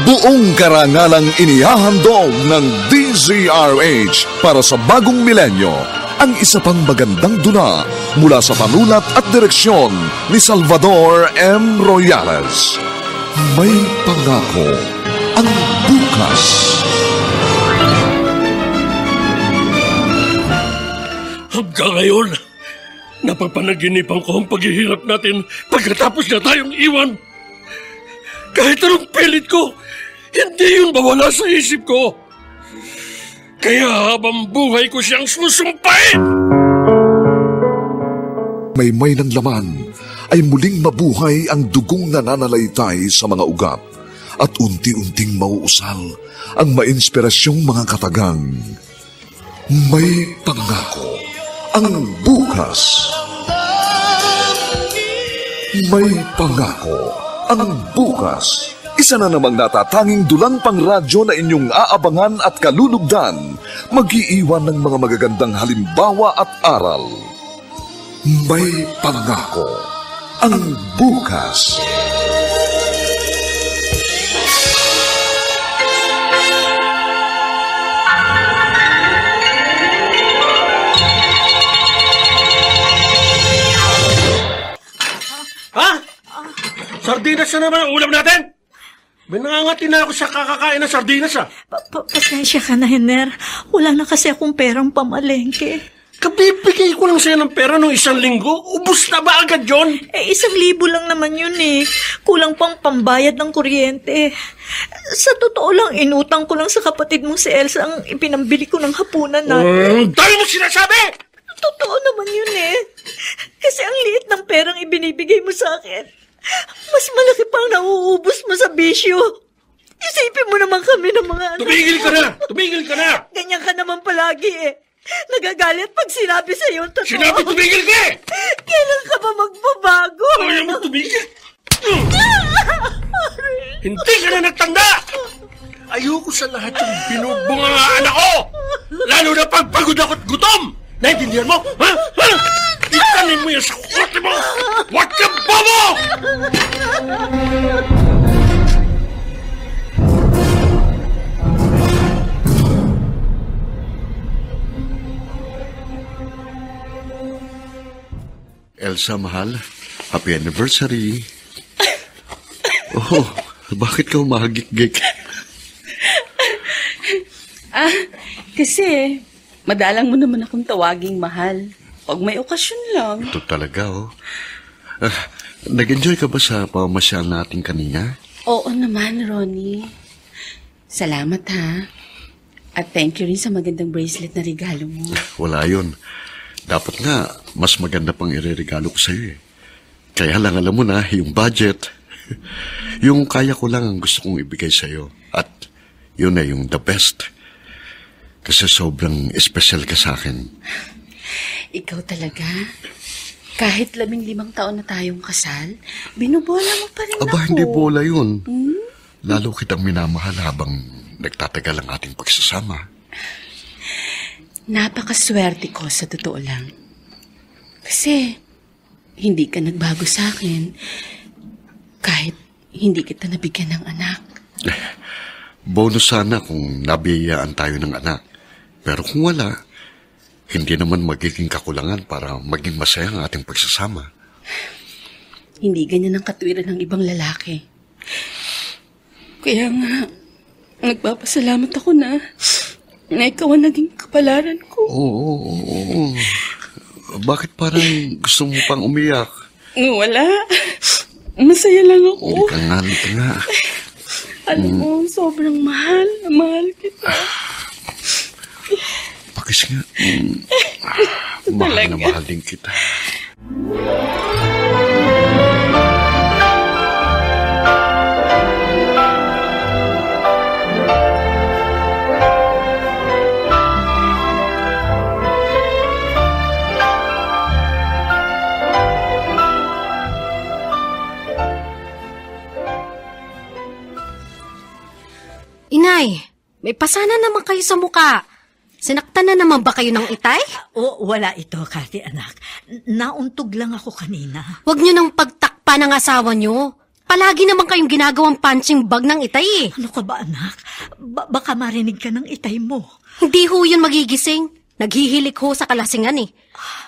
Buong karangalang inihahandog ng DZRH para sa bagong milenyo, ang isa pang magandang dula mula sa panulat at direksyon ni Salvador M. Royales. May pangako ang bukas. Hanggang ngayon, napapanaginipan ko ang paghihirap natin pagkatapos na tayong iwan. Kahit anong pilit ko, hindi yun mawala sa isip ko. Kaya habang buhay ko siyang susumpain! May ng laman ay muling mabuhay ang dugong nananalaytay sa mga ugat at unti-unting mauusal ang mainspirasyong mga katagang. May pangako ang bukas. May pangako ang bukas. Isa na namang natatanging dulang pangradyo na inyong aabangan at kalulugdan, mag-iiwan ng mga magagandang halimbawa at aral. May pangako ang bukas. Ha? Sardinas na naman ang ulam natin? May nangangati na ako sa kakakain ng sardinas, ah. Pasensya ka na, Hiner. Wala na kasi akong perang pamalengke. Kabibigay ko lang sa'yo ng pera nung 1 linggo. Ubus na ba agad yun? 1,000 lang naman yun eh. Kulang pang pambayad ng kuryente. Sa totoo lang, inutang ko lang sa kapatid mong si Elsa ang ipinambili ko ng hapunan natin. Dahil mo sinasabi! Totoo naman yun eh. Kasi ang liit ng perang ibinibigay mo sa akin, mas malaki pang nauubos mo sa bisyo. Isipin mo naman kami ng mga anak. Tumigil ka na! Tumigil ka na! Ganyan ka naman palagi eh. Nagagalit pag sinabi sa'yo ang totoo. Sinabi tumigil ka eh! Kailan ka ba magbabago? Ayaw mo tumigil! Hindi ka na nagtanda! Ayoko sa lahat yung binugbong ang anak ko! Lalo na pag pagod ako at gutom! Naintindihan mo? Ha? Ha? Itanin mo yan sa kote mo! Huwag kang bobo! Elsa, mahal. Happy anniversary. Oh, bakit ka umahagik-gik? Kasi madalang mo naman akong tawaging mahal. Pag may okasyon lang. Ito talaga, oh. Nag-enjoy ka ba sa pamamasyal natin kanina? Oo naman, Ronnie. Salamat, ha. At thank you rin sa magandang bracelet na regalo mo. Wala yun. Dapat nga, mas maganda pang ireregalo ko sa'yo eh. Kaya lang alam mo na, yung budget. Yung kaya ko lang ang gusto kong ibigay sa'yo. At yun na yung the best. Kasi sobrang espesyal ka sa akin. Ikaw talaga? Kahit 15 taon na tayong kasal, binubola mo pa rin ako. Aba, hindi bola yun. Lalo kitang minamahal habang nagtatagal ang ating pagsasama. Napakaswerte ko sa totoo lang. Kasi hindi ka nagbago sa akin kahit hindi kita nabigyan ng anak. Bonus sana kung nabiyayaan tayo ng anak. Pero kung wala, hindi naman magiging kakulangan para maging masaya ang ating pagsasama. Hindi ganyan ang katwiran ng ibang lalaki. Kaya nga, nagpapasalamat ako na ikaw ang naging kapalaran ko. Oo. Bakit parang gusto mo pang umiyak? Wala. Masaya lang ako. Halika nga. Alam mo, sobrang mahal kita. Pakis nga. Mahal na mahal din kita. Inay, may pasana naman kayo sa muka. Sinaktan na naman ba kayo ng itay? Wala ito, Kati, anak. Nauntog lang ako kanina. Huwag niyo nang pagtakpa ng asawa niyo. Palagi naman kayong ginagawang punching bag ng Itay eh. Ano ka ba, anak? Baka marinig ka ng Itay mo. Hindi ho yun magigising. Naghihilik ho sa kalasingan eh.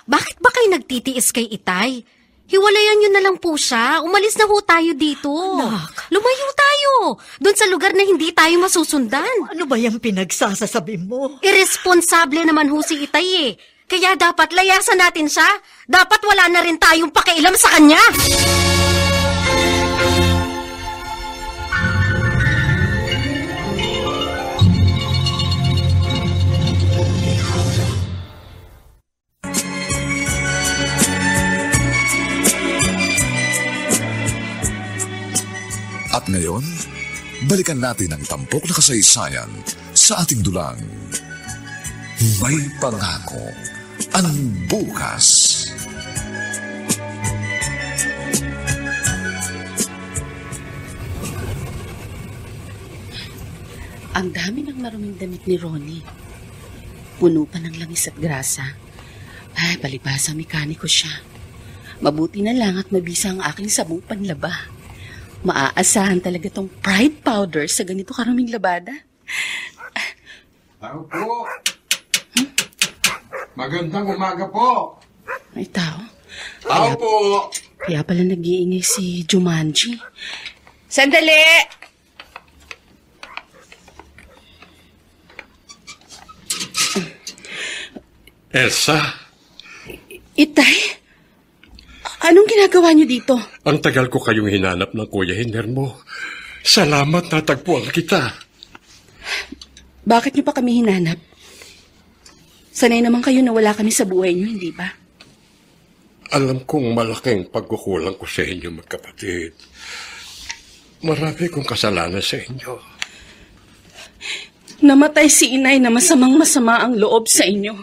Bakit ba kayo nagtitiis kay Itay? Hiwalayan nyo na lang po siya. Umalis na ho tayo dito. Anak. Lumayo tayo. Doon sa lugar na hindi tayo masusundan. Ano ba yung pinagsasasabi mo? Irresponsable naman ho si Itay eh. Kaya dapat layasan natin siya. Dapat wala na rin tayong pakialam sa kanya. At ngayon, balikan natin ang tampok na kasaysayan sa ating dulang. May pangako ang bukas. Ang dami ng maruming damit ni Ronnie. Puno pa ng langis at grasa. Ay, palibhasa mekaniko siya. Mabuti na lang at mabisa ang aking sabong panlaba. Maaasahan talaga tong Pride powder sa ganito karaming labada. Tao po. Magandang umaga po. May tao. Tao po. Kaya pala nag-iingay si Jumanji. Sandali! Elsa, Itay? Anong ginagawa niyo dito? ang tagal ko kayong hinanap ng Kuya Hiner mo. Salamat natagpuan kita. Bakit niyo pa kami hinanap? Sanay naman kayo na wala kami sa buhay niyo, hindi ba? Alam kong malaking pagkukulang ko sa inyo, magkapatid. Marami kong kasalanan sa inyo. Namatay si inay na masamang-masama ang loob sa inyo.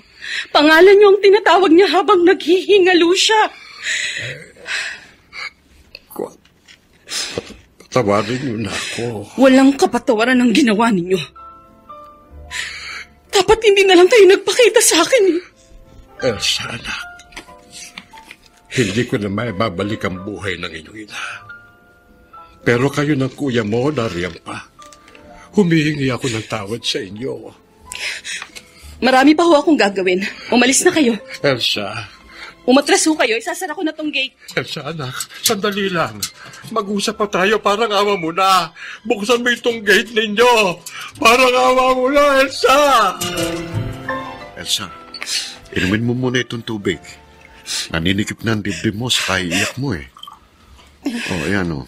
Pangalan niyo ang tinatawag niya habang naghihingalo siya. Patawarin niyo na ako. Walang kapatawaran ang ginawa ninyo. Dapat hindi na lang kayo nagpakita sa akin. Elsa, anak. Hindi ko na maibabalik ang buhay ng inyong ina. Pero kayo ng kuya mo, nariyan pa. Humihingi ako ng tawad sa inyo. Marami pa ho akong gagawin. Umalis na kayo. Elsa, Umatras ho kayo. Isasara ko na tong gate. Elsa, anak, sandali lang. Mag-usap pa tayo, parang awa mo na. Buksan mo itong gate ninyo. Parang awa mo na, Elsa! Elsa, inumin mo muna itong tubig. Naninikip na ang dibdib mo sa kaiiyak mo eh. Oh, ayan oh.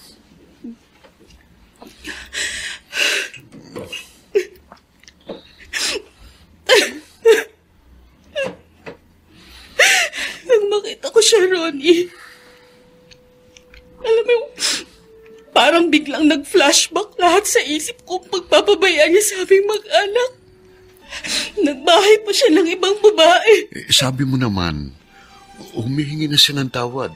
Nang makita ko siya, Ronnie. Alam mo, parang biglang nag-flashback lahat sa isip ko pagpapabayaan niya sa aming mag-anak. Nagbahay pa siya ng ibang babae. Sabi mo naman, humihingi na siya ng tawad.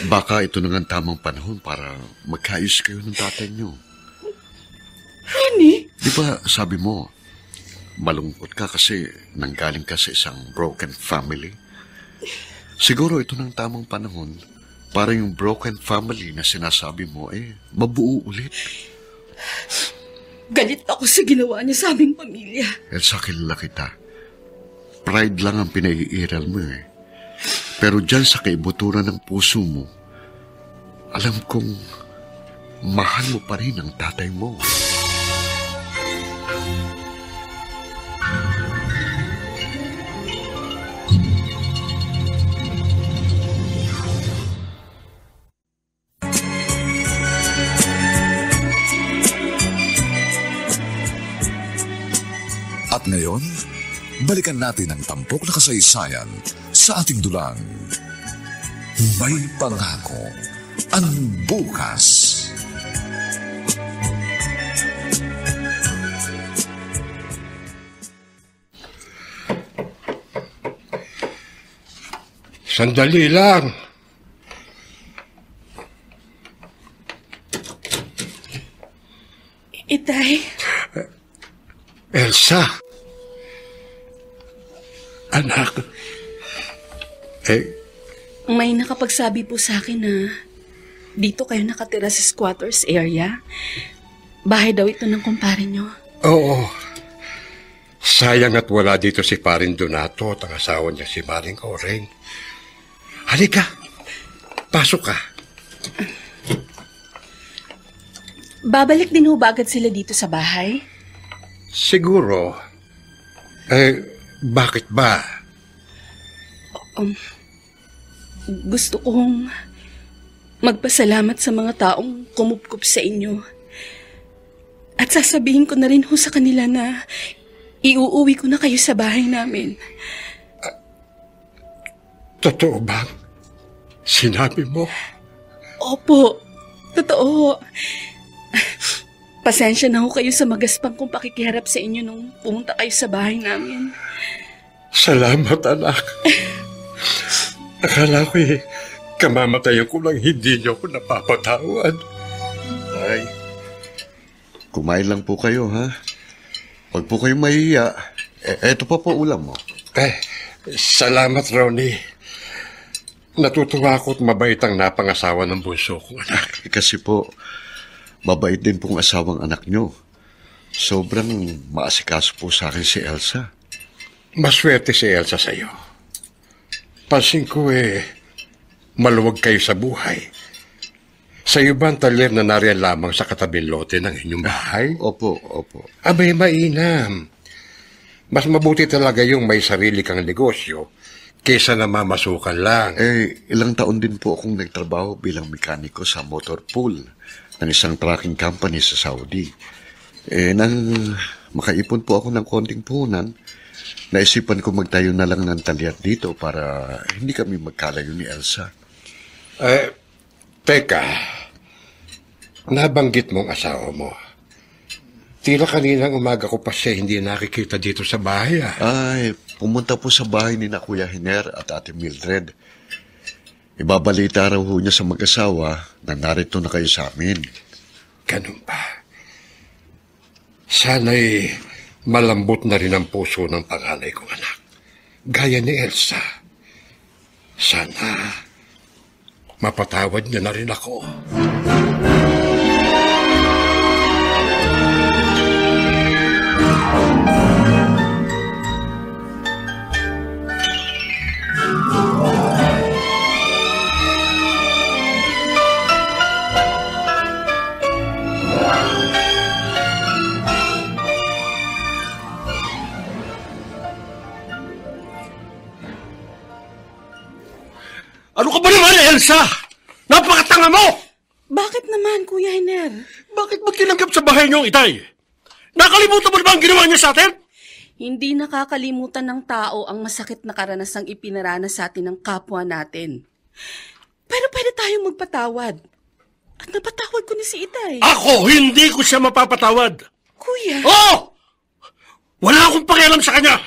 Baka ito na ang tamang panahon para magkaayos kayo ng tatay niyo. Ronnie? Di ba sabi mo, malungkot ka kasi nanggaling ka sa isang broken family? Siguro ito ng tamang panahon para yung broken family na sinasabi mo mabuo ulit. Galit ako sa ginawa niya sa aming pamilya. Elsa, kilala kita. Pride lang ang pinaiiral mo eh. Pero dyan sa kaibuturan ng puso mo, alam kong mahal mo pa rin ang tatay mo. At ngayon, balikan natin ang tampok na kasaysayan sa ating dulang. May pangako ang bukas. Sandali lang. Itay, Elsa. Anak. may nakapagsabi po sa akin na dito kayo nakatira sa squatters area? Bahay daw ito ng kumpare nyo. Oo. Sayang at wala dito si Parin Donato at ang asawa niya si Maring Oreng. Halika, pasok ka. Babalik din ho ba agad sila dito sa bahay? Siguro. Bakit ba? Gusto kong magpasalamat sa mga taong kumupkup sa inyo. At sasabihin ko na rin ho sa kanila na iuuwi ko na kayo sa bahay namin. Totoo bang sinabi mo? Opo, totoo. Pasensya na ho kayo sa magaspang kong pakikiharap sa inyo nung pumunta kayo sa bahay namin. Salamat, anak. Akala ko kamamatayan ko lang hindi niyo ako napapatawad. Tay, kumain lang po kayo, ha? Huwag po kayong mahihiya. Eto pa po ulam mo. Salamat, Ronnie. Natutuwa ako at mabait ang napangasawa ng bunso kong anak. Kasi po, mabait din pong asawang anak nyo. Sobrang maasikaso po sa akin si Elsa. Maswerte si Elsa sa'yo. Pansin ko maluwag kayo sa buhay. Sa iyo ba ang talyer na nariyan lamang sa katabing lote ng inyong bahay? Opo. Abay, mainam. Mas mabuti talaga yung may sarili kang negosyo kaysa na mamasukan lang. Ilang taon din po akong nagtrabaho bilang mekaniko sa motor pool ng isang trucking company sa Saudi. Nang makaipon po ako ng konting puhunan, naisipan ko magtayo na lang ng talyer dito para hindi kami magkalayo ni Elsa. Teka, nabanggit mong asawa mo. Tila kaninang umaga ko pa siya hindi nakikita dito sa bahay. Pumunta po sa bahay ni na Kuya Hiner at Ate Mildred. Ibabalita raw ho niya sa mag-asawa na narito na kayo sa amin. Ganun pa. Sana'y malambot na rin ang puso ng panganay kong anak. Gaya ni Elsa. Sana mapatawad niya na rin ako. Ano ka ba naman, Elsa? Napakatanga mo! Bakit naman, Kuya Hiner? Bakit mo tinanggap sa bahay niyo ang itay? Nakalimutan mo na ba ang ginawa niya sa atin? Hindi nakakalimutan ng tao ang masakit na karanasang ipinaranas sa atin ng kapwa natin. Pero pwede tayong magpatawad. At napatawad ko na si Itay. Ako, hindi ko siya mapapatawad. Kuya, Oo! Wala akong pakialam sa kanya!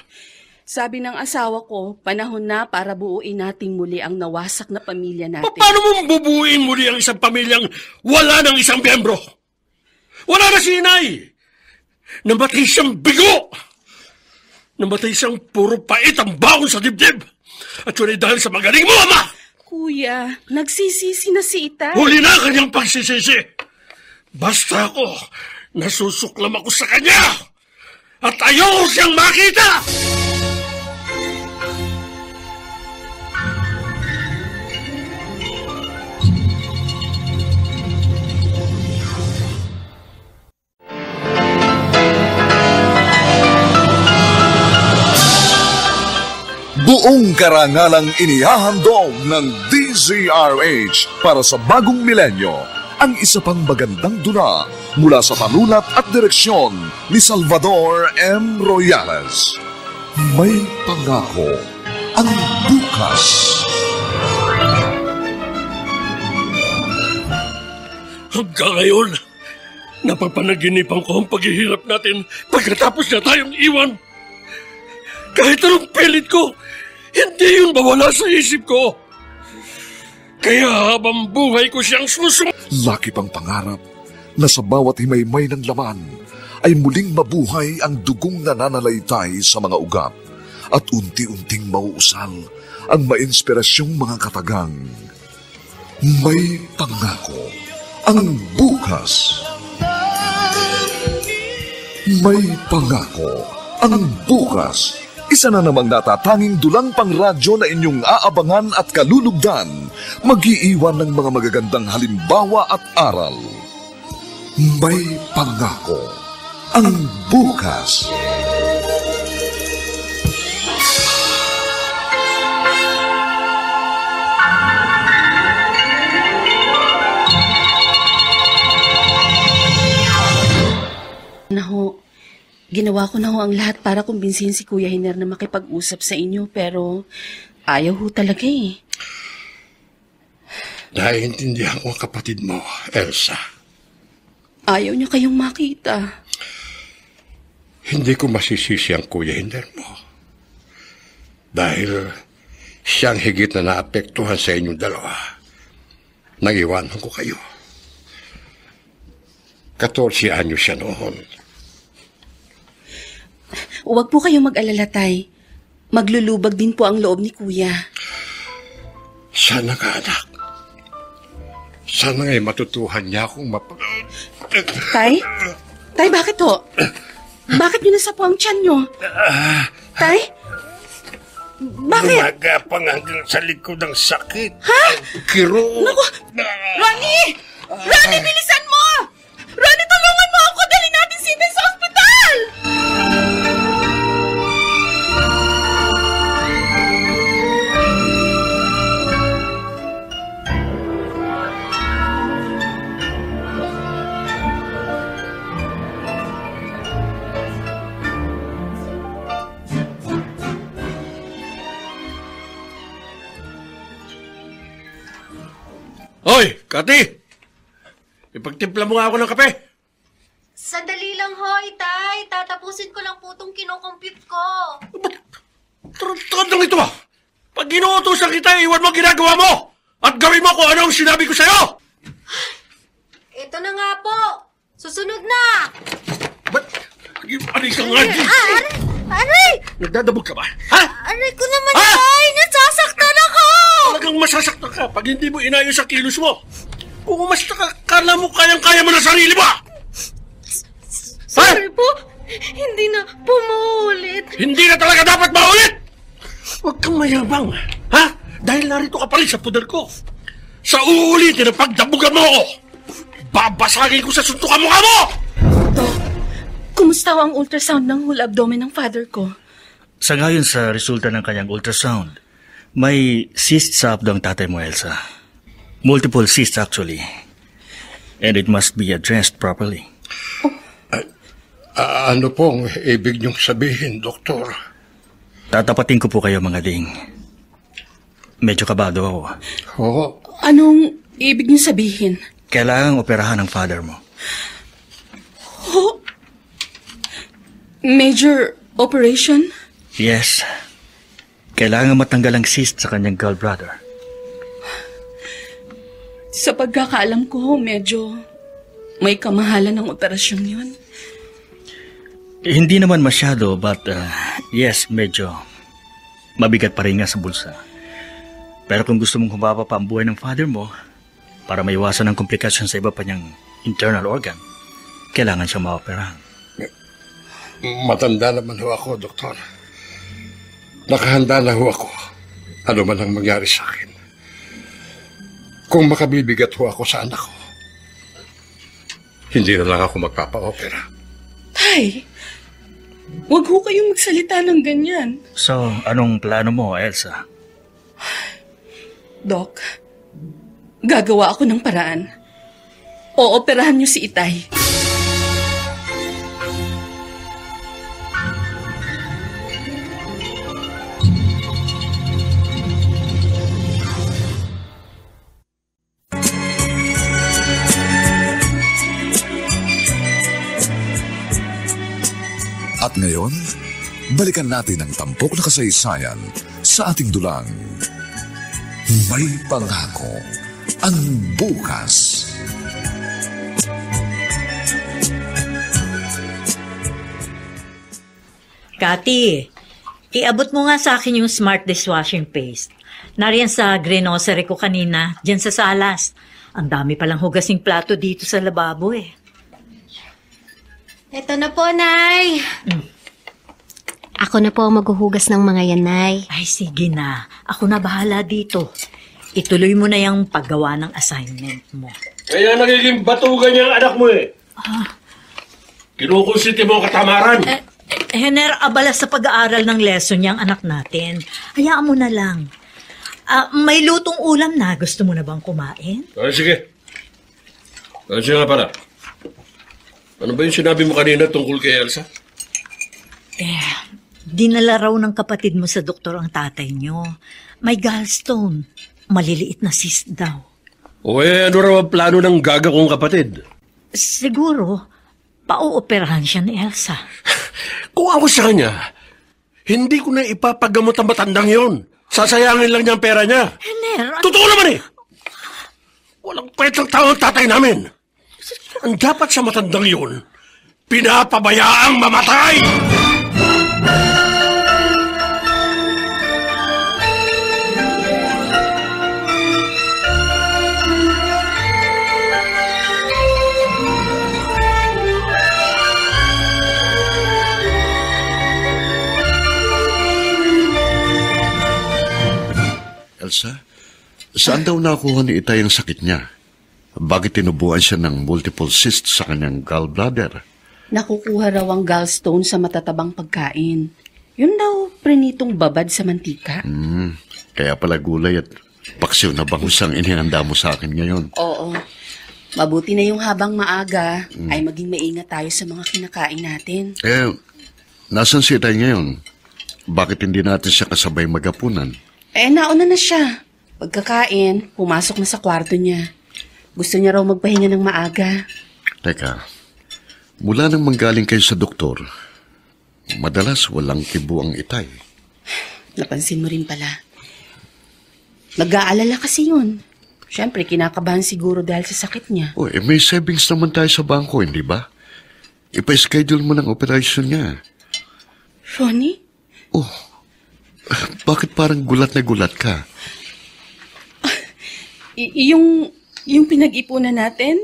sabi ng asawa ko, panahon na para buuin nating muli ang nawasak na pamilya natin. Paano mo bubuuin muli ang isang pamilyang wala ng isang miyembro? Wala na si inay! Namatay siyang bigo! Namatay siyang puro pait ang baon sa dibdib! At yun ay dahil sa magaling mo, ama! Kuya, nagsisisi na si Itay. Huli na kanyang pagsisisi! Basta ako, nasusuklam ako sa kanya! At ayaw siyang makita! Buong karangalang inihahandog ng DZRH para sa bagong milenyo ang isa pang magandang dula mula sa panulat at direksyon ni Salvador M. Royales. May pangako ang bukas. Hanggang ngayon, napapanaginipan ko ang paghihirap natin pagkatapos na tayong iwan. Kahit anong pilit ko, hindi yun mawala sa isip ko. Kaya habang buhay ko siyang Laki pang pangarap na sa bawat himaymay ng laman ay muling mabuhay ang dugong nananalaytay sa mga ugat at unti-unting mauusal ang mainspirasyong mga katagang. May pangako ang bukas. May pangako ang bukas. Isa na namang natatanging dulang pangradyo na inyong aabangan at kalulugdan, mag-iiwan ng mga magagandang halimbawa at aral. May pangako ang bukas. Ginawa ko na ho ang lahat para kumbinsihin si Kuya Hiner na makipag-usap sa inyo, pero ayaw ho talaga eh. Naiintindihan ko ang kapatid mo, Elsa. Ayaw niya kayong makita. Hindi ko masisisi ang Kuya Hiner mo. Dahil siyang higit na naapektuhan sa inyong dalawa. Nag-iwanan ko kayo. 14 anyo siya noon. Huwag po kayong mag-alala, Tay. Maglulubag din po ang loob ni Kuya. Sana ka, anak. Sana nga'y matutuhan niya akong Tay? Tay, bakit ho? Bakit nyo nasa po ang tiyan nyo? Tay? Bakit? Gumagapang hanggang sa likod ng sakit. Ha? Kiro. Naku! Ronnie! Ronnie, bilisan mo! Ronnie, tulungan mo ako! Dali natin si Eden sa ospital! Hoy, Kati! Ipagtimpla mo nga ako ng kape. Sandali lang ho, Itay. Tatapusin ko lang po itong kinocompute ko. Tarantad lang ito ah! Pag inuutosan kita, iwan mo ang ginagawa mo! At gawin mo kung ano ang sinabi ko sa'yo! Ito na nga po. Susunod na. Ba't? Aray ka nga! Aray! Nagdadabog ka ba? Ha? Aray ko naman, Ha? Itay. Nasasaktan ako. Talagang masasaktan ka pag hindi mo inayos ang kilos mo. Kung umasta ka, kala mo kayang-kaya mo na sarili mo! Sorry po. Hindi na po maulit. Hindi na talaga dapat maulit! Huwag kang mayabang, ha? Dahil narito ka pa rin sa puder ko. Sa uulitin ang pagdabugan mo ako, babasagin ko sa suntukan mukha mo! Dok, kumusta ho ang ultrasound ng whole abdomen ng father ko? Sa ngayon sa resulta ng kanyang ultrasound, may cyst sa abdo ang tatay mo, Elsa. Multiple cysts actually. And it must be addressed properly. Ano pong ibig niyong sabihin, Doktor? Tatapatin ko po kayo, mga ding. Medyo kabado ako. Oo. Anong ibig niyo sabihin? Kailangang operahan ng father mo. Oh, major operation? Yes. Kailangan matanggal ang cyst sa kanyang gallbladder. Sa pagkakaalam ko, medyo may kamahalan ng operasyon yun. Hindi naman masyado, but yes, medyo mabigat pa rin nga sa bulsa. Pero kung gusto mong humaba pa ang buhay ng father mo, para maiwasan ang komplikasyon sa iba pa niyang internal organ, kailangan siya maoperahan. Matanda naman ho ako, Doktor. Nakahanda na ho ako. Ano man ang mangyari sa akin. Kung makabibigat ho ako sa anak ko, hindi na lang ako magpapa-opera. Tay, huwag ho kayong magsalita ng ganyan. So, anong plano mo, Elsa? Doc, gagawa ako ng paraan. Ooperahan niyo si Itay. At ngayon, balikan natin ang tampok na kasaysayan sa ating dulang. May pangako ang bukas. Kati, Iabot mo nga sa akin yung smart dishwashing paste. Nariyan sa grocery ko kanina, dyan sa salas. Ang dami palang hugasing plato dito sa lababo eh. Eto na po, Nay. Ako na po ang maghuhugas ng mga yan, Nay. Ay, sige na. Ako na bahala dito. Ituloy mo na yung paggawa ng assignment mo. Kaya nagiging batugan yung anak mo eh. Kinukunsiti mo ang katamaran. Hener, abala sa pag-aaral ng lesson niyang anak natin. Hayaan mo na lang. May lutong ulam na. Gusto mo na bang kumain? Ay, sige. Sige nga pala. Ano ba yung sinabi mo kanina tungkol kay Elsa? Dinala raw ng kapatid mo sa doktor ang tatay niyo. May gallstone. Maliliit na cyst daw. O ano raw ang plano ng gaga kong kapatid? Siguro, pauoperahan siya ni Elsa. Kung ako sa kanya, hindi ko na ipapagamot ang matandang yon. Sasayangin lang niya ang pera niya. Hener, Totoo naman eh! Walang kwentang tao ang tatay namin. Ang dapat sa matandang yun, pinapabayaang mamatay! Elsa, saan daw nakuha ni Itay ang sakit niya? Bakit tinubuan siya ng multiple cysts sa kanyang gallbladder? Nakukuha raw ang gallstone sa matatabang pagkain. Yun daw, prinitong babad sa mantika. Kaya pala gulay at paksiw na bangus ang inihanda mo sa akin ngayon. Oo. Mabuti na yung habang maaga ay maging maingat tayo sa mga kinakain natin. Nasaan si Itay ngayon? Bakit hindi natin siya kasabay magapunan? Nauna na siya. Pagkakain, pumasok na sa kwarto niya. Gusto niya raw magpahinga ng maaga. Teka, mula nang manggaling kayo sa doktor, madalas walang kibo ang Itay. Napansin mo rin pala. Nag-aalala kasi yun. Siyempre, kinakabahan siguro dahil sa sakit niya. May savings naman tayo sa bangko, hindi ba? Ipa-schedule mo ng operasyon niya. Ronnie? Bakit parang gulat na gulat ka? Yung pinag-ipunan natin?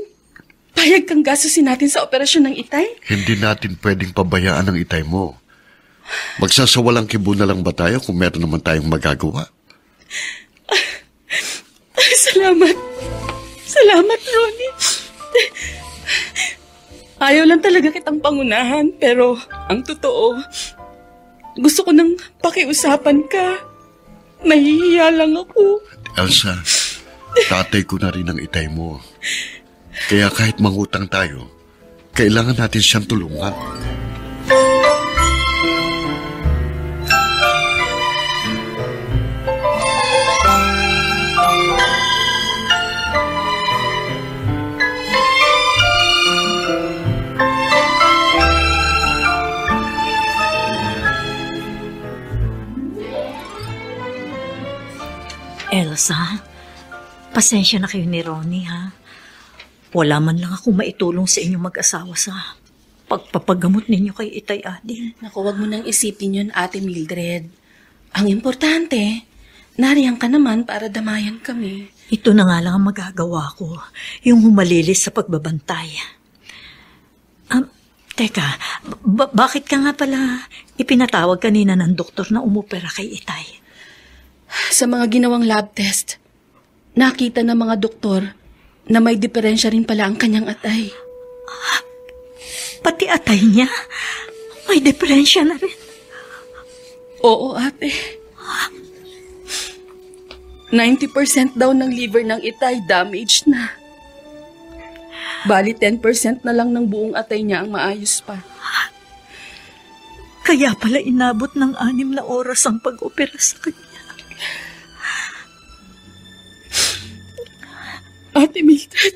Payag kang gastusin natin sa operasyon ng Itay? Hindi natin pwedeng pabayaan ang Itay mo. Magsasawalang kibo na lang ba tayo kung meron naman tayong magagawa? Salamat. Salamat, Ronnie. Ayaw lang talaga kitang pangunahan, pero ang totoo, gusto ko nang pakiusapan ka. Nahihiya lang ako. Elsa, tatay ko na rin ang Itay mo. Kaya kahit mangutang tayo, kailangan natin siyang tulungan. Elsa, pasensya na kayo ni Ronnie, ha? Wala man lang akong maitulong sa inyong mag-asawa sa pagpapagamot ninyo kay Itay Ading. Naku, wag mo nang isipin yun, Ate Mildred. Ang importante, nariyan ka naman para damayan kami. Ito na nga lang ang magagawa ko, yung humalilis sa pagbabantay. Teka, bakit ka nga pala ipinatawag kanina ng doktor na umopera kay Itay? Sa mga ginawang lab test, nakita ng mga doktor na may diferensya rin pala ang kanyang atay. Pati atay niya, may diferensya na rin. Oo, ate. 90% daw ng liver ng Itay damaged na. Bali 10% na lang ng buong atay niya ang maayos pa. Kaya pala inabot ng 6 na oras ang pag-opera sa kanya. Ate Mildred,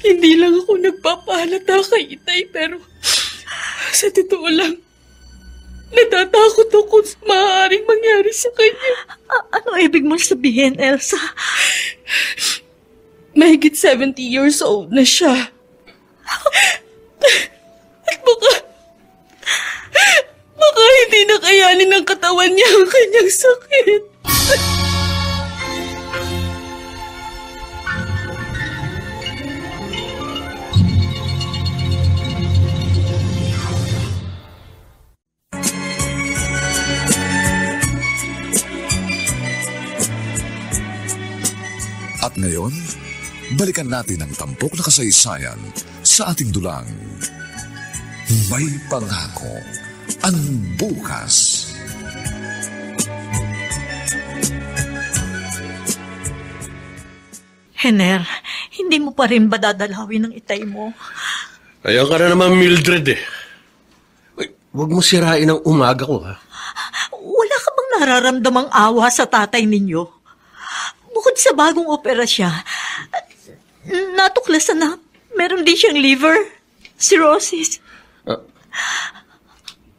hindi lang ako nagpapahalata kay Itay, pero sa totoo lang, natatakot ako sa maaaring mangyari sa kanya. Ano ibig mong sabihin, Elsa? Mahigit 70 years old na siya. At baka hindi nakayanin ng katawan niya ang kanyang sakit. At ngayon, balikan natin ang tampok na kasaysayan sa ating dulang. May pangako ang bukas. Hener, hindi mo pa rin ba dadalawin ang itay mo? Ayaw ka na naman, Mildred eh. Ay, huwag mo sirain ang umaga ko, ha? Wala ka bang nararamdamang awa sa tatay ninyo? Bukod sa bagong operasya, natuklasan na meron din siyang liver cirrhosis.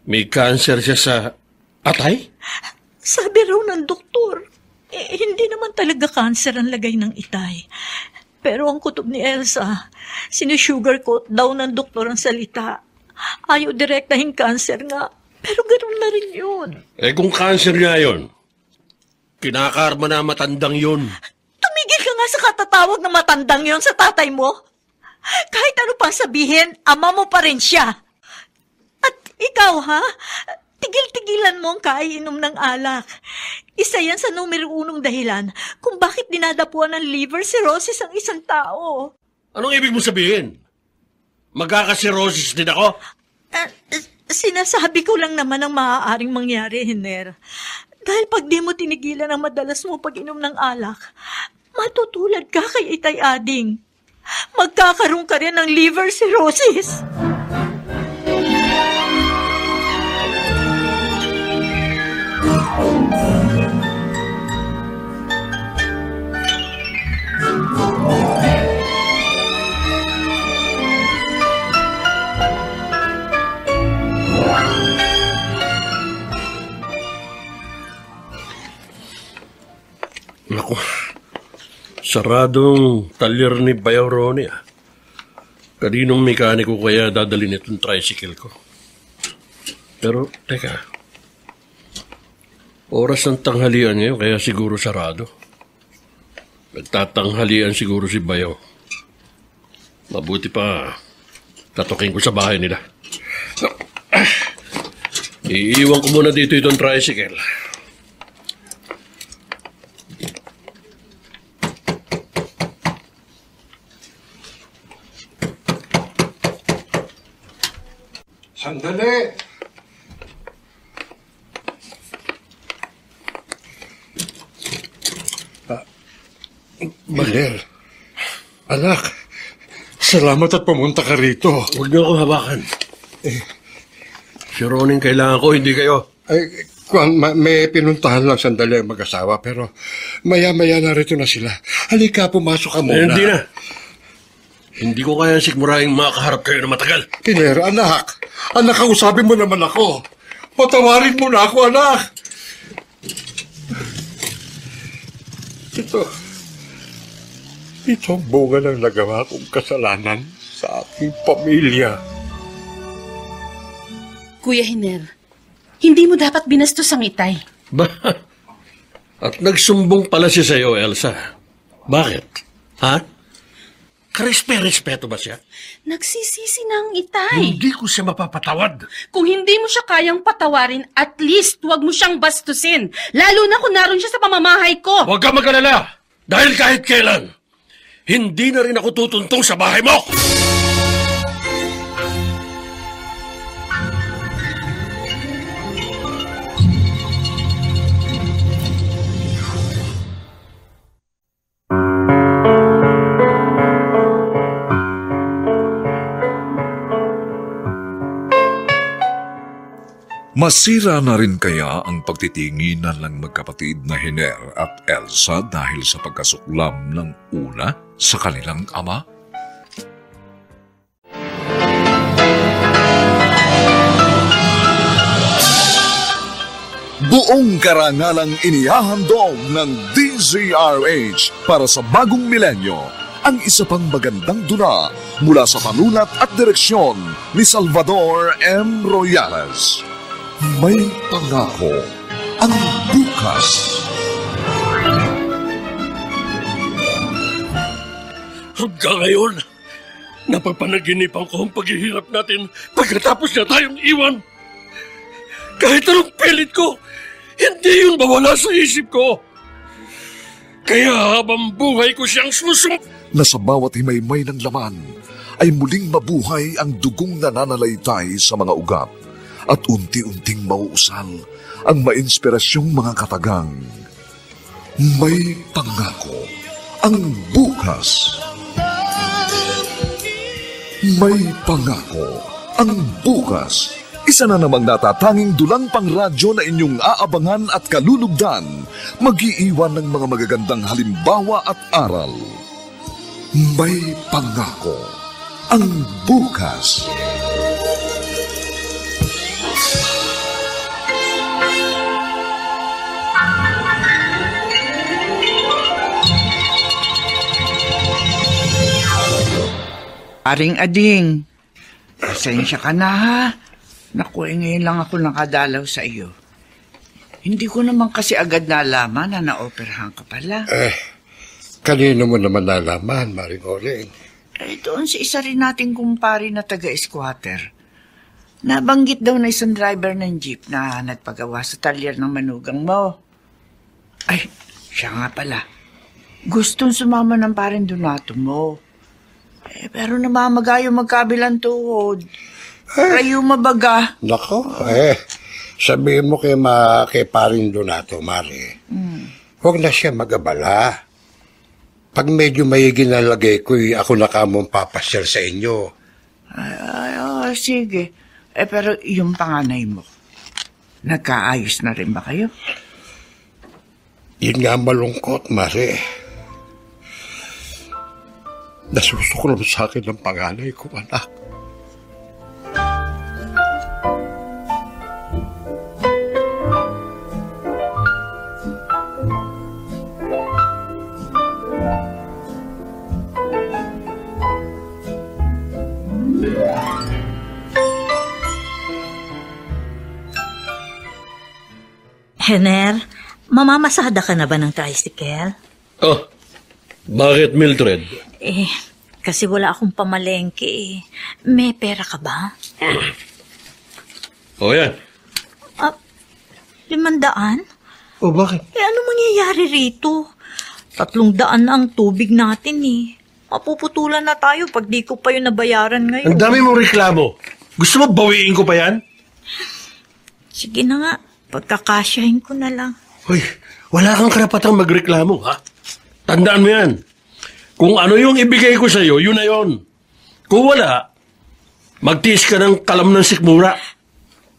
May cancer siya sa atay? Sabi raw ng doktor, hindi naman talaga cancer ang lagay ng itay. Pero ang kutob ni Elsa, sinusugarcoat daw ng doktor ang salita. Ayaw direktahin cancer nga, pero ganoon na rin yun. Eh kung cancer nga yun, kinakarma na matandang yun. Tumigil ka nga sa katatawag na matandang yun sa tatay mo. Kahit ano pang sabihin, ama mo pa rin siya. At ikaw, ha? Tigil-tigilan mo ang kaiinom ng alak. Isa yan sa numero 1 dahilan kung bakit dinadapuan ng liver cirrhosis ang isang tao. Anong ibig mo sabihin? Magkaka-cirrhosis din ako? Sinasabi ko lang naman ang maaaring mangyari, Hiner. Dahil pag di mo tinigilan ang madalas mo pag-inom ng alak, matutulad ka kay Itay Ading. Magkakaroon ka rin ng liver cirrhosis. Naku, saradong talyer ni Bayaw Ronnie, ah. Kaninong mekaniko kaya dadalhin itong tricycle ko? Pero, teka. Oras ng tanghalian ngayon, kaya siguro sarado. Nagtatanghalian siguro si Bayaw. Mabuti pa, tatukin ko sa bahay nila. Iiwan ko muna dito itong tricycle. Sandali! Baler, anak, salamat at pumunta ka rito. Huwag niyo ako hawakan. Si Ronin kailangan ko, hindi kayo. Ay, may pinuntahan lang sandali ang mag-asawa, pero maya-maya narito na sila. Halika, pumasok ka muna. Hindi na. Hindi ko kaya sikmurahing makaharap kayo na matagal. Kiner, anak, kausapin mo naman ako. Patawarin mo na ako, anak. Ito ang bunga ng nagawa kong kasalanan sa aking pamilya. Kuya Hiner, hindi mo dapat binastos ang itay. Ba? At nagsumbong pala siya sa'yo, Elsa. Bakit? Ha? Karespeto ba siya? Nagsisisi na ang itay. Hindi ko siya mapapatawad. Kung hindi mo siya kayang patawarin, at least huwag mo siyang bastusin. Lalo na kung naroon siya sa pamamahay ko. Huwag ka mag-alala. Dahil kahit kailan, hindi na rin ako tutuntong sa bahay mo. Masira na rin kaya ang pagtitinginan ng magkapatid na Hiner at Elsa dahil sa pagkasuklam ng una sa kanilang ama? Buong karangalang inihahandog ng DZRH para sa bagong milenyo ang isa pang magandang dula mula sa panulat at direksyon ni Salvador M. Royales. May pangako ang bukas. Hanggang ngayon, napapanaginipan ko ang paghihirap natin pagkatapos na tayong iwan. Kahit anong pilit ko, hindi yun mawala sa isip ko. Kaya habang buhay ko siyang susum... Na sa bawat himaymay ng laman ay muling mabuhay ang dugong nananalaytay sa mga ugat at unti-unting mauusal ang mainspirasyong mga katagang. May pangako ang bukas. May pangako ang bukas. Isa na namang natatanging dulang pangradyo na inyong aabangan at kalulugdan, mag-iiwan ng mga magagandang halimbawa at aral. May pangako ang bukas. Aring Ading, pasensya ka na ha. Naku, ngayon lang ako nakadalaw sa iyo. Hindi ko naman kasi agad nalaman na naoperahan ka pala. Kanino mo naman nalaman, Maring Oling? Doon sa isa rin nating kumpari na taga-squatter. Nabanggit daw na isang driver ng jeep na nagpagawa sa talyer ng manugang mo. Ay, siya nga pala. Gustong sumama ng parin Donato mo. Pero namamagayo magkabilang tuhod. Rayo mabaga. Nako, sabihin mo kay paring Donato, Mari. Huwag na siya magabala. Pag medyo may ginalagay ko, ako na kamong papasyal sa inyo. Sige. Pero yung panganay mo, nagkaayos na rin ba kayo? Yun nga malungkot, Mari. Nasusuklom sa akin ang panganay ko, anak. Hener, mamamasada ka na ba ng tricycle? Oh, bakit Mildred? Kasi wala akong pamalengke eh. May pera ka ba? O yan. 500? O bakit? Ano mangyayari rito? 300 na ang tubig natin eh. Mapuputulan na tayo pag di ko pa yun nabayaran ngayon. Ang dami mong reklamo. Gusto mo bawiin ko pa yan? Sige na nga, pagkakasyahin ko na lang. Hoy, wala kang karapatang magreklamo, ha? Tandaan mo yan. Kung ano yung ibigay ko sa'yo, yun na yun. Kung wala, magtiis ka ng kalam ng sikmura.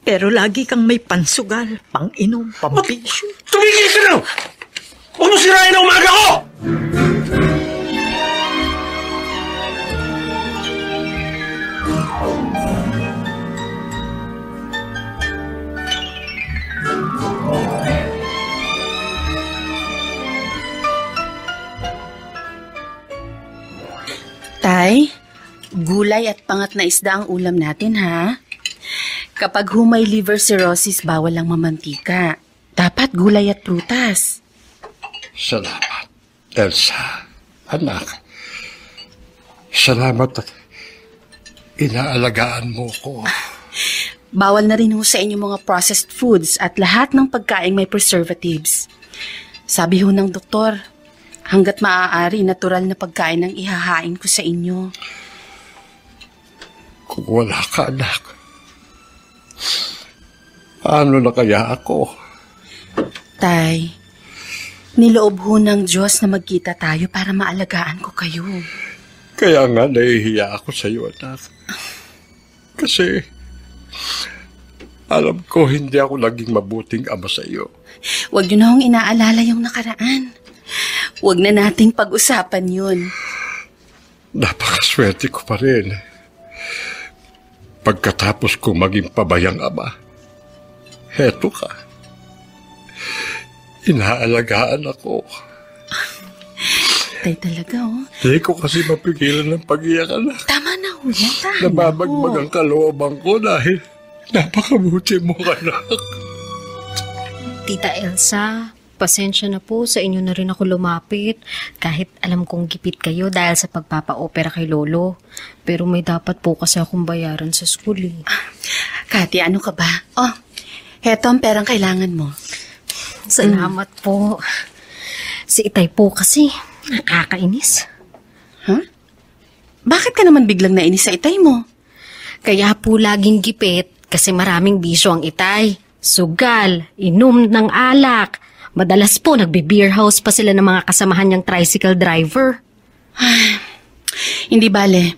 Pero lagi kang may pansugal, pang-inom, pambisyo. Tumigil ka na! Huwag mo sirain ang umaga ko! Tay, gulay at pangat na isda ang ulam natin, ha? Kapag humay liver cirrhosis, bawal ang mamantika. Dapat gulay at prutas. Salamat, Elsa. Anak, salamat at inaalagaan mo ko. Bawal na rin ho sa inyo mga processed foods at lahat ng pagkain may preservatives. Sabi ho ng doktor, hanggat maaari, natural na pagkain ang ihahain ko sa inyo. Kung wala ka, anak, ano na kaya ako? Tay, niloob ho ng Diyos na magkita tayo para maalagaan ko kayo. Kaya nga nahihiya ako sa iyo, anak. Kasi alam ko hindi ako naging mabuting ama sa iyo. Huwag niyo na hong inaalala yung nakaraan. Huwag na nating pag-usapan yun. Napakaswerte ko pa rin. Pagkatapos ko maging pabayang ama, heto ka. Inaalagaan ako. Tay talaga, oh. Hindi ko kasi mapigilan ng pag-iyak, anak. Tama na ho yan, tay. Nababagmag ang kalooban ko dahil Napakabuti mo, anak. Tita Elsa, pasensya na po, sa inyo na rin ako lumapit. Kahit alam kong gipit kayo dahil sa pagpapa-opera kay Lolo. Pero may dapat po kasi akong bayaran sa school eh. Kati, ano ka ba? Oh, heto ang perang kailangan mo. Salamat po. Si Itay po kasi, nakakainis. Huh? Bakit ka naman biglang nainis sa itay mo? Kaya po laging gipit kasi maraming bisyo ang Itay. Sugal, inom ng alak. Madalas po nagbe-beer house pa sila ng mga kasamahan niyang tricycle driver. Hindi bale.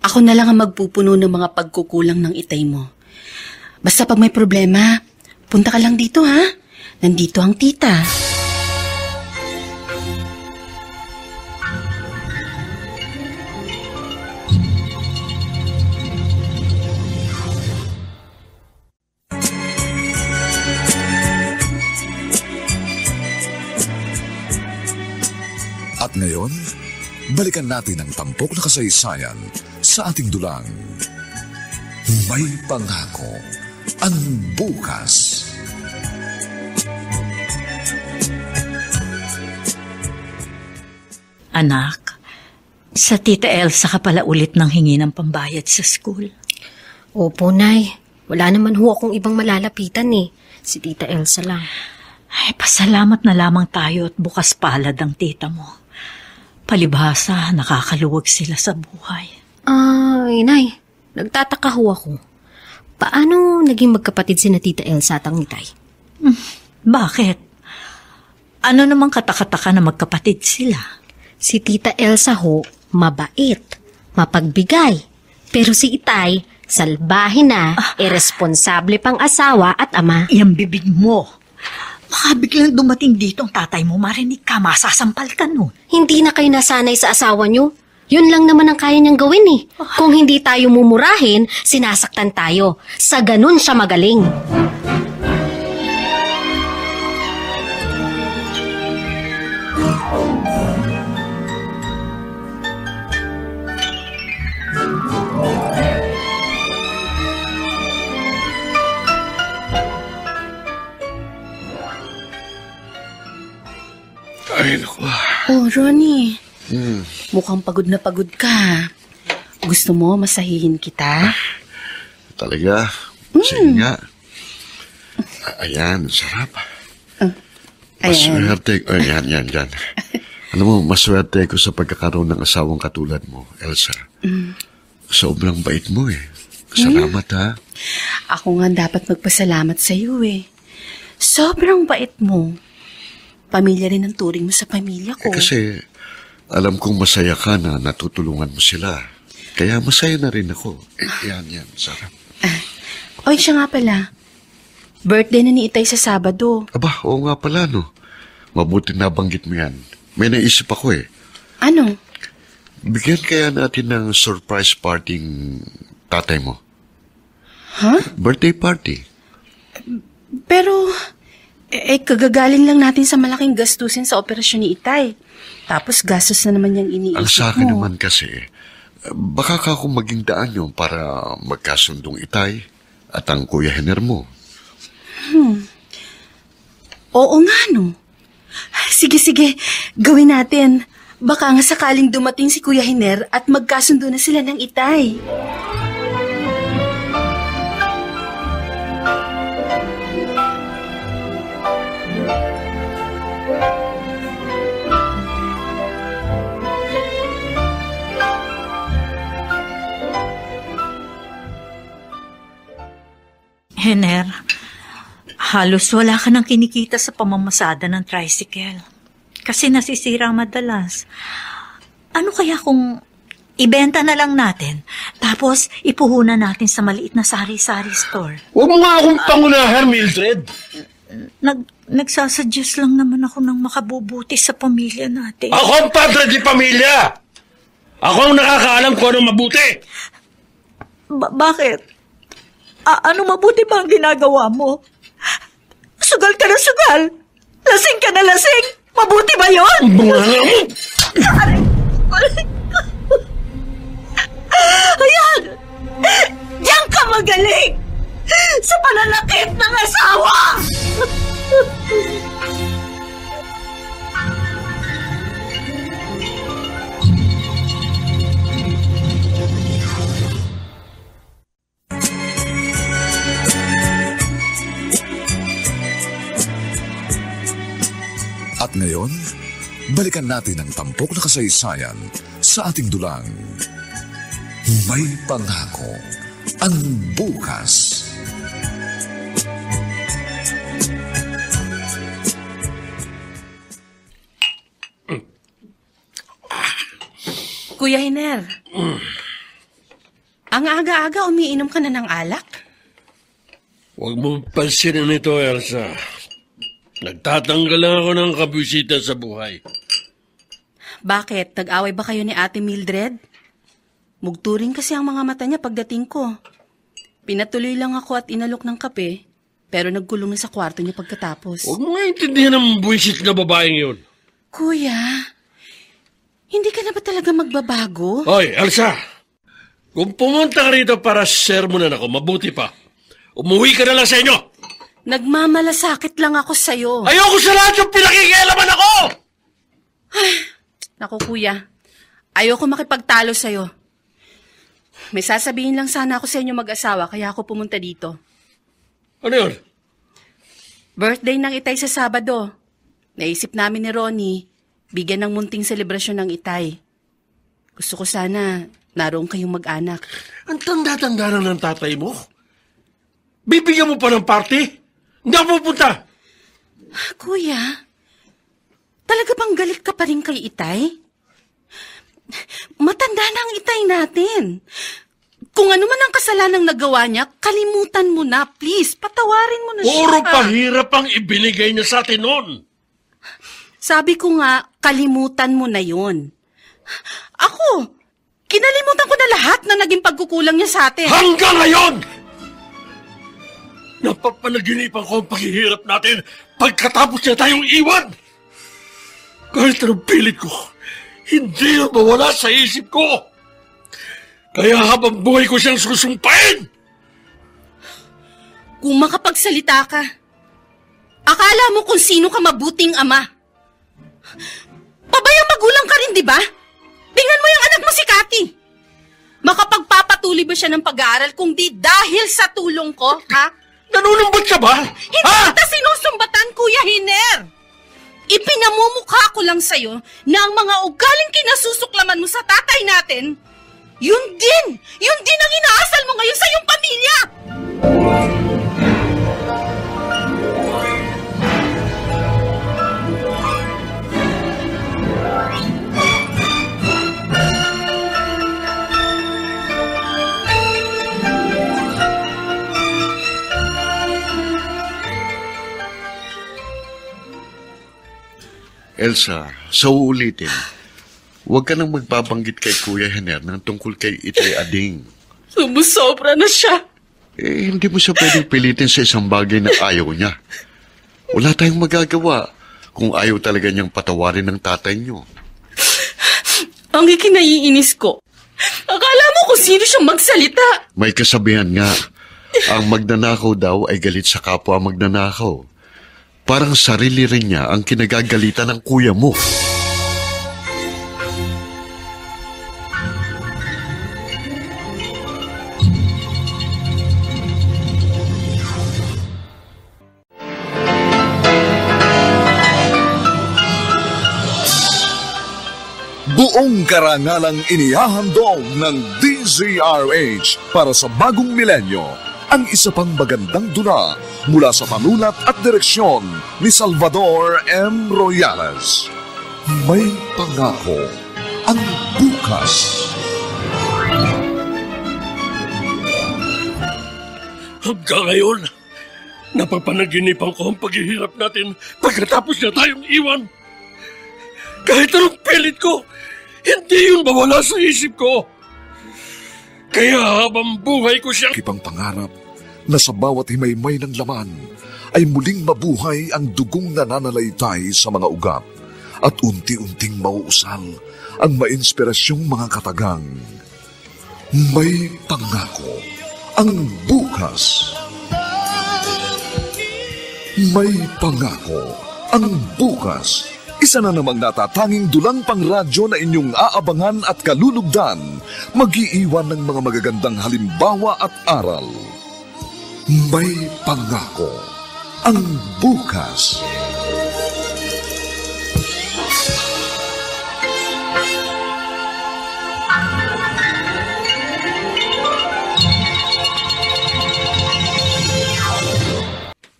Ako na lang ang magpupuno ng mga pagkukulang ng itay mo. Basta pag may problema, punta ka lang dito ha. Nandito ang tita. At ngayon, balikan natin ang tampok na kasaysayan sa ating dulang. May pangako ang bukas. Anak, sa Tita Elsa ka pala ulit nang hingi ng pambayad sa school. Opo, Nay. Wala naman ho akong ibang malalapitan eh. Si Tita Elsa lang. Ay, pasalamat na lamang tayo at bukas palad ang tita mo. Palibhasa, nakakaluwag sila sa buhay. Nay, nagtataka ho ako. Paano naging magkapatid sina Tita Elsa at ang Itay? Bakit? Ano namang katakataka na magkapatid sila? Si Tita Elsa ho, mabait, mapagbigay. Pero si Itay, salbahe na, irresponsable pang asawa at ama. Yang bibig mo. Baka biglang dumating dito ang tatay mo, marinig ka, masasampal ka nun. Hindi na kayo nasanay sa asawa niyo. Yun lang naman ang kaya niyang gawin eh. Kung hindi tayo mumurahin, sinasaktan tayo. Sa ganun siya magaling. Ay, naku. Oh, Ronnie. Mukhang pagod na pagod ka. Gusto mo masahihin kita? Talaga? Sige nga. Ayan, sarap. Maswerte ko. Ayan. Alam mo, maswerte ko sa pagkakaroon ng asawang katulad mo, Elsa. Sobrang bait mo eh. Salamat ha. Ako nga dapat magpasalamat sa iyo eh. Sobrang bait mo. Pamilya rin ang turing mo sa pamilya ko. Kasi alam kong masaya ka na natutulungan mo sila. Kaya masaya na rin ako. Yan, sarap. Oy, siya nga pala. Birthday na ni Itay sa Sabado. Aba, oo nga pala no. Mabuti nabanggit mo yan. May naisip ako eh. Ano? Bigyan kaya natin ng surprise parting tatay mo. Huh? Birthday party. Pero, kagagaling lang natin sa malaking gastusin sa operasyon ni Itay. Tapos gastos na naman yung iniisip mo. Ang sa akin naman kasi, baka ka kung maging daan yun para magkasundong Itay at ang Kuya Hiner mo. Oo nga no. Sige, gawin natin. Baka nga sakaling dumating si Kuya Hiner at magkasundo na sila ng Itay. Hiner, halos wala ka nang kinikita sa pamamasada ng tricycle. Kasi nasisira madalas. Ano kaya kung ibenta na lang natin, tapos ipuhunan natin sa maliit na sari-sari store? Huwag mo nga akong pangunahan, Mildred. Nagsasuggest lang naman ako ng makabubuti sa pamilya natin. Ako ang padre di pamilya. Ako ang nakakaalam kung ano mabuti. Bakit? Ano mabuti ba ang ginagawa mo? Sugal ka na sugal. Lasing ka na lasing. Mabuti ba yun? Ayan! Diyan ka magaling! sa pananakit ng asawa! At ngayon, balikan natin ang tampok na kasaysayan sa ating dulang. May pangako ang bukas. Kuya Hiner, ang aga-aga umiinom ka na ng alak? Huwag mo pansinin ito, Elsa. Nagtatanggal lang ako ng kabusita sa buhay. Bakit? Nag-away ba kayo ni Ate Mildred? Mugturing kasi ang mga mata niya pagdating ko. Pinatuloy lang ako at inalok ng kape, pero nagkulong na sa kwarto niya pagkatapos. Huwag mo nga intindihan ang buwisit na babaeng yun. Kuya, hindi ka na ba talaga magbabago? Hoy, Elsa! Kung pumunta ka rito para sermonan ako, mabuti pa. Umuwi ka na lang sa inyo! Nagmamalasakit lang ako sa'yo. Ayoko sa lahat yung pinakikialaman ako! Naku kuya, ayoko makipagtalo sa'yo. May sasabihin lang sana ako sa inyo mag-asawa, kaya ako pumunta dito. Ano yun? Birthday ng Itay sa Sabado. Naisip namin ni Ronnie, bigyan ng munting selebrasyon ng Itay. Gusto ko sana naroon kayong mag-anak. Ang tanda-tanda na ng tatay mo. Bibigyan mo pa ng party? Hindi ako pupunta. Kuya, talaga bang galit ka pa rin kay Itay? Matanda na ang Itay natin. Kung ano man ang kasalanang nagawa niya, kalimutan mo na, please. Patawarin mo na siya. Puro pahirap ang ibinigay niya sa atin noon. Sabi ko nga, kalimutan mo na yun. Ako, kinalimutan ko na lahat na naging pagkukulang niya sa atin. Hanggang ngayon! Napapanaginipan ko ang paghihirap natin pagkatapos niya tayong iwan. Kahit anong pilit ko, hindi na mawala sa isip ko. Kaya habang buhay ko siyang susumpain. Kung makapagsalita ka, akala mo kung sino ka mabuting ama. Pabayang magulang ka rin, di ba? Tingnan mo yung anak mo si Cathy. Makapagpapatuloy ba siya ng pag-aaral kung di dahil sa tulong ko, ha? Nanunumbat ka ba? Hindi kita sinusumbatan, Kuya Hiner. Ipinamumukha ko lang sa'yo na ang mga ugaling kinasusuklaman mo sa tatay natin, yun din ang inaasal mo ngayon sa iyong pamilya. Elsa, sa uulitin, huwag ka nang magbabanggit kay Kuya Hiner ng tungkol kay Itay Ading. Sumusobra na siya. Hindi mo siya pwedeng pilitin sa isang bagay na ayaw niya. Wala tayong magagawa kung ayaw talaga niyang patawarin ng tatay niyo. Ang ikinaiinis ko, akala mo kung sino siyang magsalita. May kasabihan nga, ang magnanakaw daw ay galit sa kapwa magnanakaw. Parang sarili rin niya ang kinagagalitan ng kuya mo. Buong karangalang inihahandog ng DZRH para sa bagong milenyo ang isa pang magandang dula mula sa panulat at direksyon ni Salvador M. Royales. May pangako ang bukas. Hanggang ngayon, napapanaginipan ko ang paghihirap natin pagkatapos na tayong iwan. Kahit anong pilit ko, hindi yun mawala sa isip ko. Kaya habang buhay ko siyang Kipang pangarap na sa bawat himaymay ng laman ay muling mabuhay ang dugong nananalaytay sa mga ugat at unti-unting mauusal ang mainspirasyong mga katagang. May pangako ang bukas. May pangako ang bukas. Isa na namang natatanging dulang pang radyo na inyong aabangan at kalulugdan. Mag-iiwan ng mga magagandang halimbawa at aral. May pangako ang bukas.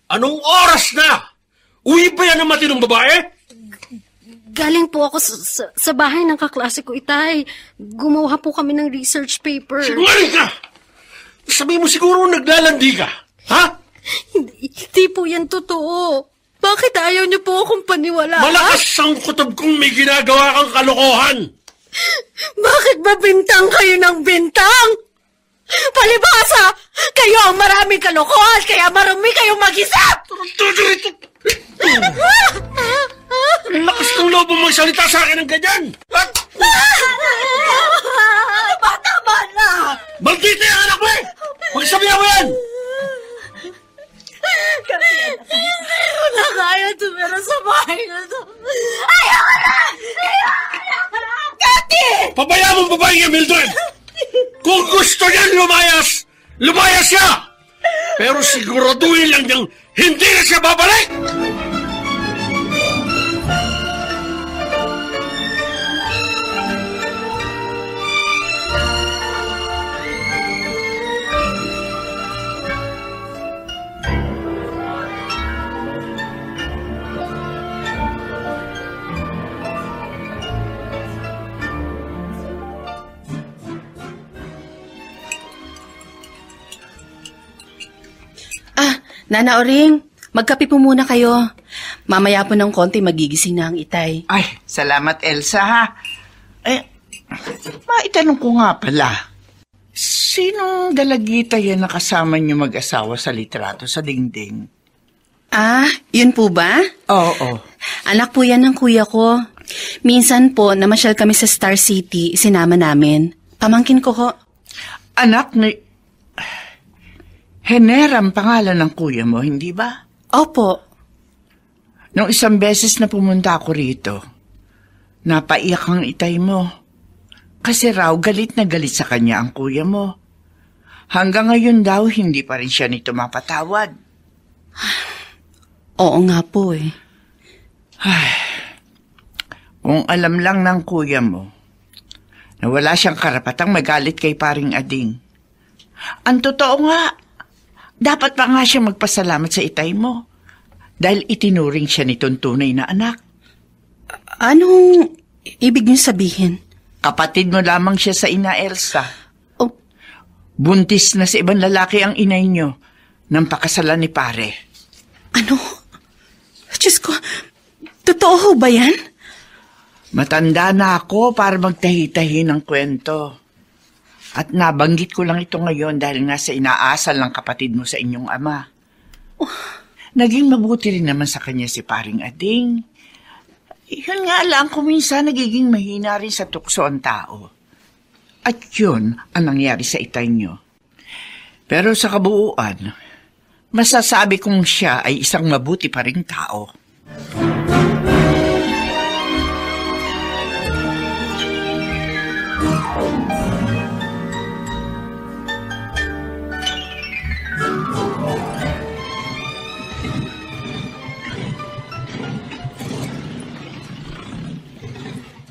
Anong oras na? Uwi ba yan ng matinong babae? Galing po ako sa bahay ng kaklase ko, Itay. Gumawa po kami ng research paper. Sinungaling ka! Sabi mo siguro naglalandi ka, ha? Hindi po yan totoo. Bakit ayaw niyo po akong paniwalaan? Malakas ang kutob kong may ginagawa kang kalokohan! Bakit ba bintang kayo ng bintang? Palibasa! Kayo ang maraming kalokohan, kaya marumi kayong mag-isip! Ang lakas ng loob mo magsalita sa akin ng ganyan! Tama na! Maldita yung anak mo eh! Magsabihan mo yan! Kasi hindi ko na kaya tumira sa bahay na to. Ayoko na! Ayoko na! Kati! Pabayaan mo babae niya, Mildred! Kung gusto niya lumayas, lumayas siya! Pero siguraduhin lang niyang hindi na siya babalik! Nana Oring, magkape po muna kayo. Mamaya po ng konti magigising na ang Itay. Ay, salamat Elsa ha. Maitanong ko nga pala. Sinong dalagita yan na kasama niyo mag-asawa sa litrato sa dingding? Yun po ba? Oo. Anak po yan ng kuya ko. Minsan po, namasyal kami sa Star City, sinama namin. Pamangkin ko ho. Anak ni... Hener ang pangalan ng kuya mo, hindi ba? Opo. Nung isang beses na pumunta ako rito, napaiyak ang Itay mo. Kasi raw galit na galit sa kanya ang kuya mo. Hanggang ngayon daw, hindi pa rin siya nito mapatawad. Oo nga po eh. Kung alam lang ng kuya mo, na wala siyang karapatang magalit kay paring Ading. Ang totoo nga, dapat pa nga siya magpasalamat sa Itay mo dahil itinuring siya nitong tunay na anak. Anong ibig niyo sabihin? Kapatid mo lamang siya sa ina Elsa. Oh. Buntis na sa ibang lalaki ang inay niyo nang pakasalan ni pare. Ano? Diyos ko, totoo ba yan? Matanda na ako para magtahi-tahi ng kwento. At nabanggit ko lang ito ngayon dahil nga sa inaasal ng kapatid mo sa inyong ama. Naging mabuti rin naman sa kanya si paring Ading. Yun nga lang kung minsan nagiging mahina rin sa tukso ang tao. At yun ang nangyari sa Itay nyo. Pero sa kabuuan, masasabi kong siya ay isang mabuti pa ring tao.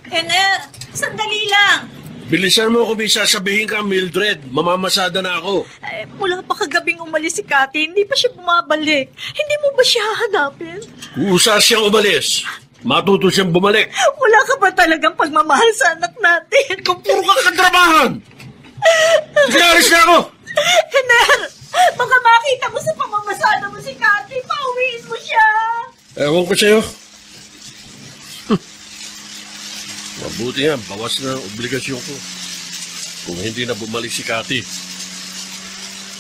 Hener, sandali lang. Bilisan mo kung may sasabihin ka, Mildred. Mamamasada na ako. Mula pa kagabing umalis si Kati, hindi pa siya bumabalik. Hindi mo ba siya hahanapin? Kusa siyang umalis. Matuto siyang bumalik. Wala ka ba talagang pagmamahal sa anak natin? Ikaw puro ka katrabahan. Sige, alis na ako. Hener, baka makita mo sa pamamasada mo si Kati, pauwiin mo siya. Ewan ko sa'yo. Mabuti nga, bawas na ang obligasyon ko. Kung hindi na bumalik si Kati.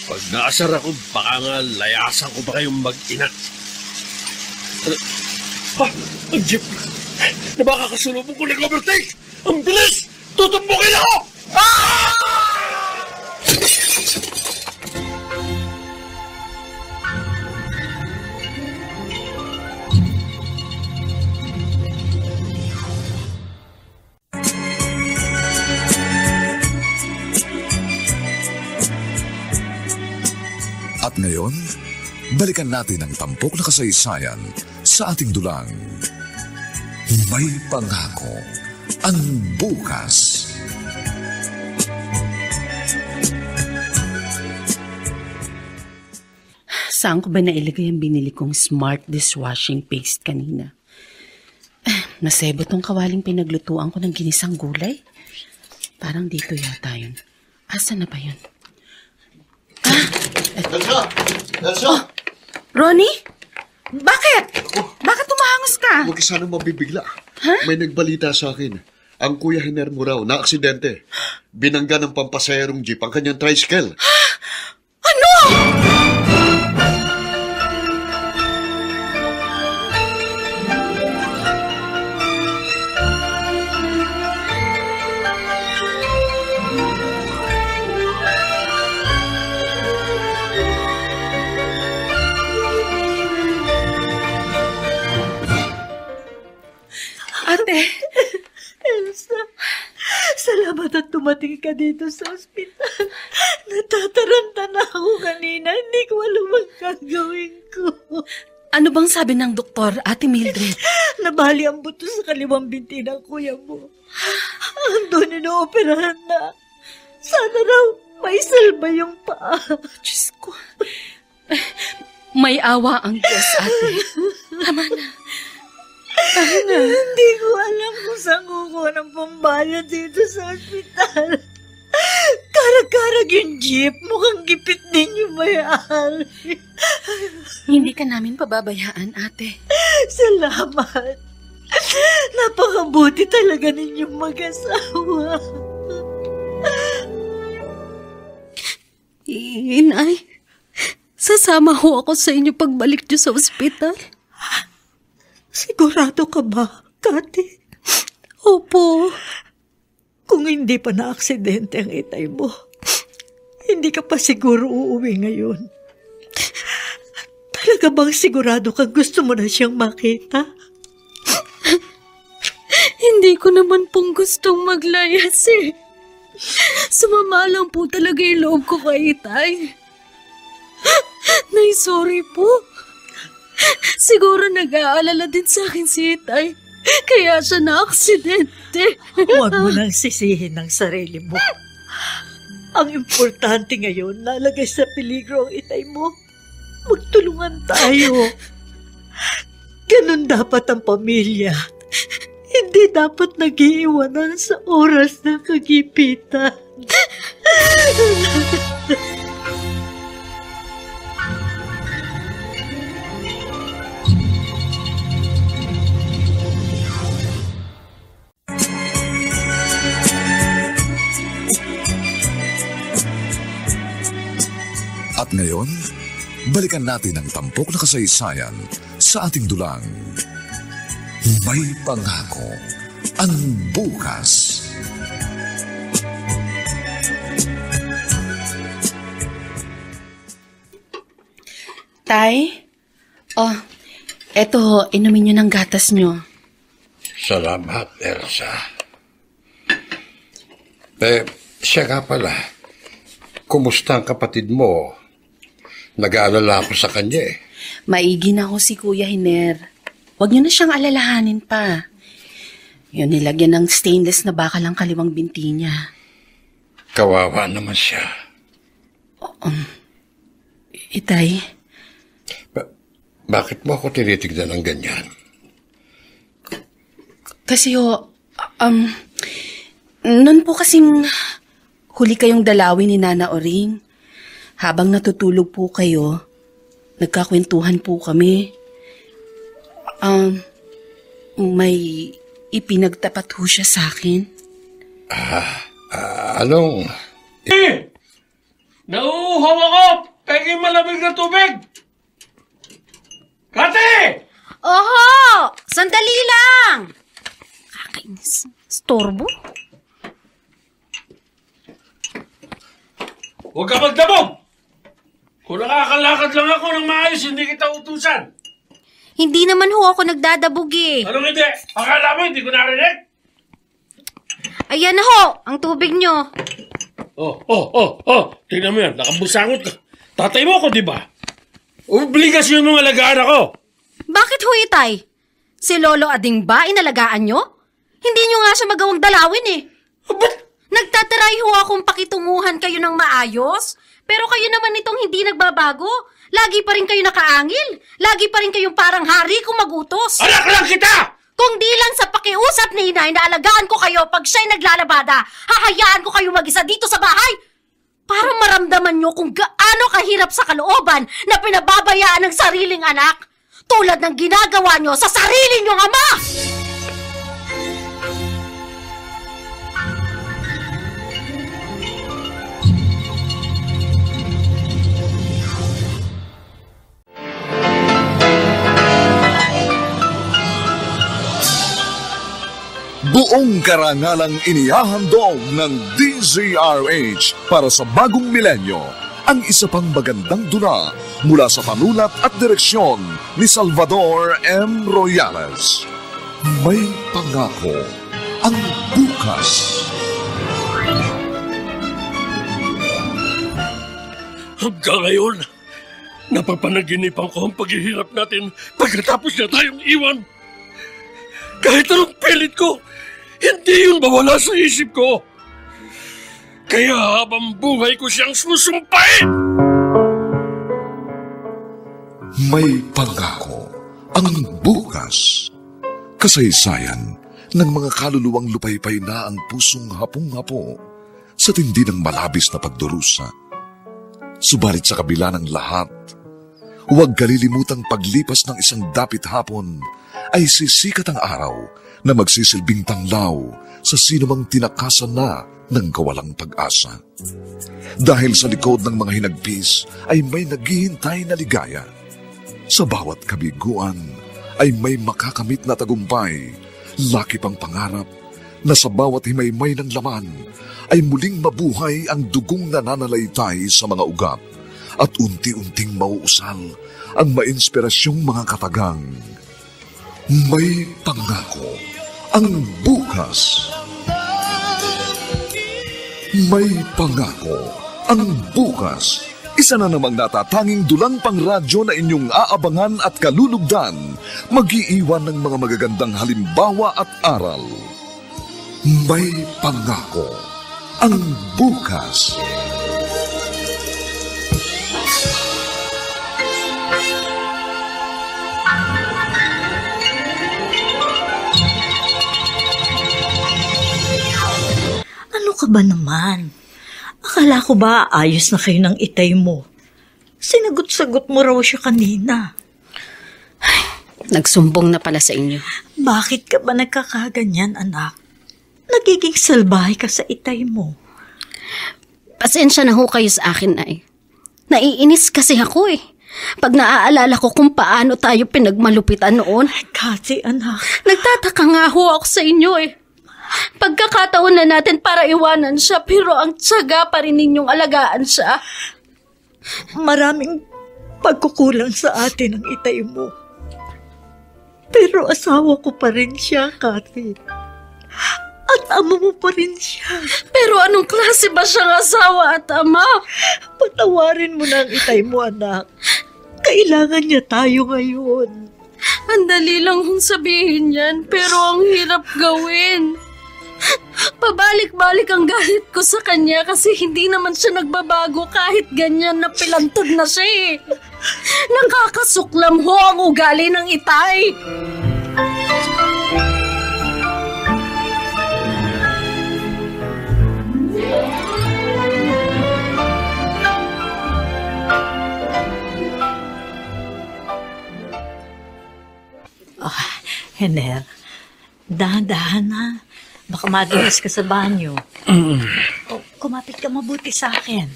Pag naasar ako, baka nga layasan ko pa kayong mag-ina. Ang jeep! Na baka kasulubong ko nag-overtake! Ang bilis! Tutumbukin ako! ngayon, balikan natin ang tampok na kasaysayan sa ating dulang. May pangako ang bukas. Saan ko ba nailagay ang binili kong smart dishwashing paste kanina? Nasebo tong kawaling pinaglutuan ko ng ginisang gulay. Parang dito yata yun. Asa na ba yun? Elsa! Elsa! Oh, Ronnie? Bakit? Bakit tumahangos ka? Huwag ka sana mabibigla. May nagbalita sa akin. Ang Kuya Hiner mo raw, na-aksidente. Binangga ng pampasayarong jeep ang kanyang tricycle. Ano? Ate, Elsa, salamat at tumating ka dito sa ospital. Natataranta na ako kanina. Hindi ko alam ang gagawin ko. ano bang sabi ng doktor, Ate Mildred? Nabali ang buto sa kaliwang binti ng kuya mo. Andun inooperahan na. Sana raw may salba yung paa. Diyos ko. May awa ang Diyos, ate. Tama na. Hindi ko alam kung saan kukuha ng pambayad dito sa ospital. Karag-karag yung jeep. Mukhang gipit din yung may-ari. Hindi ka namin pababayaan, ate. Salamat. Napakabuti talaga ninyong mag-asawa. Inay, sasama ho ako sa inyo pagbalik niyo sa ospital. Sigurado ka ba, Kati? Opo. Kung hindi pa na-aksidente ang itay mo, hindi ka pa siguro uuwi ngayon. Talaga bang sigurado ka gusto mo na siyang makita? Hindi ko naman pong gustong maglayas eh. Sumama lang po talaga yung loob ko kay Itay. Nay, sorry po. Siguro nag-aalala din sa akin si Itay. Kaya siya na-aksidente. Huwag mo nang sisihin ang sarili mo. Ang importante ngayon, nalagay sa peligro ang itay mo. Magtulungan tayo. Ganun dapat ang pamilya. Hindi dapat nag-iiwanan sa oras ng kagipitan. At ngayon, balikan natin ang tampok na kasaysayan sa ating dulang. May pangako ang bukas. Tay? Oh, eto, inumin nyo ng gatas nyo. Salamat, Elsa. Siya nga pala. Kumusta ang kapatid mo? Nag-aalala ako sa kanya eh. Maigi na ho si Kuya Hiner. Huwag nyo na siyang alalahanin pa. Yun, nilagyan ng stainless na bakal ang kaliwang binti niya. Kawawa naman siya. Itay, Bakit mo ako tinitignan ng ganyan? kasi nun po kasing huli kayong dalawin ni Nana Oring. Habang natutulog po kayo, nagkakwentuhan po kami. May ipinagtapat ho siya sa akin. Anong? Nauuhaw ako! Peging malamig na tubig! Kati! Oho! Sandali lang! Kakainis. Storbo? Huwag ka magdabog! Kung nakakalakad lang ako ng maayos, hindi kita utusan. Hindi naman ho ako nagdadabog eh. Anong hindi? Akala mo, hindi ko narinig? Ayan na ho, ang tubig nyo. Oh. Tingnan mo yan, nakabusangot ka. Tatay mo ako, di ba? Obligasyon mong alagaan ako! Bakit ho, Itay? Si Lolo Ading ba inalagaan nyo? Hindi nyo nga siya magawang dalawin eh. Ba't? Nagtataray ho akong pakitunguhan kayo ng maayos. Pero kayo naman itong hindi nagbabago. Lagi pa rin kayo nakaangil. Lagi pa rin kayong parang hari kung magutos. Anak lang kita! Kung di lang sa pakiusap ni Inay na alagaan ko kayo pag siya'y naglalabada, hahayaan ko kayo mag-isa dito sa bahay. Para maramdaman nyo kung gaano kahirap sa kalooban na pinababayaan ng sariling anak. Tulad ng ginagawa nyo sa sarili nyong ama! Buong karangalang inihahandog ng DZRH para sa bagong milenyo ang isa pang magandang dula mula sa panulat at direksyon ni Salvador M. Royales. May pangako ang bukas. Hanggang ngayon, napapanaginipan ko ang paghihirap natin pagkatapos na tayong iwan. Kahit anong pilit ko, hindi yun mawala sa isip ko. Kaya habang buhay ko siyang susumpain! May pangako ang bukas. Kasaysayan ng mga kaluluwang lupaypay na ang pusong hapong-hapo sa tindi ng malabis na pagdurusa. Subalit sa kabila ng lahat, huwag kalilimutang paglipas ng isang dapit hapon ay sisikat ang araw na magsisilbing tanglaw sa sinumang tinakasan na ng kawalang pag-asa. Dahil sa likod ng mga hinagpis ay may naghihintay na ligaya. Sa bawat kabiguan ay may makakamit na tagumpay, laki pang pangarap na sa bawat himaymay ng laman ay muling mabuhay ang dugong nananalaytay sa mga ugat at unti-unting mauusal ang mainspirasyong mga katagang. May pangako ang bukas. May pangako ang bukas. Isa na namang natatanging dulang pangradyo na inyong aabangan at kalulugdan, mag-iiwan ng mga magagandang halimbawa at aral. May pangako ang bukas. Ano ka ba naman? Akala ko ba ayos na kayo ng itay mo? Sinagot-sagot mo raw siya kanina. Nagsumbong na pala sa inyo. Bakit ka ba nagkakaganyan, anak? Nagiging salbahe ka sa itay mo. Pasensya na ho kayo sa akin, Nay. Naiinis kasi ako eh. Pag naaalala ko kung paano tayo pinagmalupitan noon. Kasi, anak. Nagtataka nga ho ako sa inyo eh. Pagkakataon na natin para iwanan siya, pero ang tiyaga pa rin ninyong alagaan siya. Maraming pagkukulang sa atin ang itay mo. Pero asawa ko pa rin siya, Kathy. At ama mo pa rin siya. Pero anong klase ba siyang asawa at ama? Patawarin mo na ang itay mo, anak. Kailangan niya tayo ngayon. Ang dali lang kong sabihin yan, pero ang hirap gawin. Pabalik-balik ang galit ko sa kanya kasi hindi naman siya nagbabago kahit ganyan na pilantod na siya eh. Nakakasuklam ho ang ugali ng itay. Hener, dahan-dahan na. Baka madulas ka sa banyo. Kumapit ka mabuti sa akin.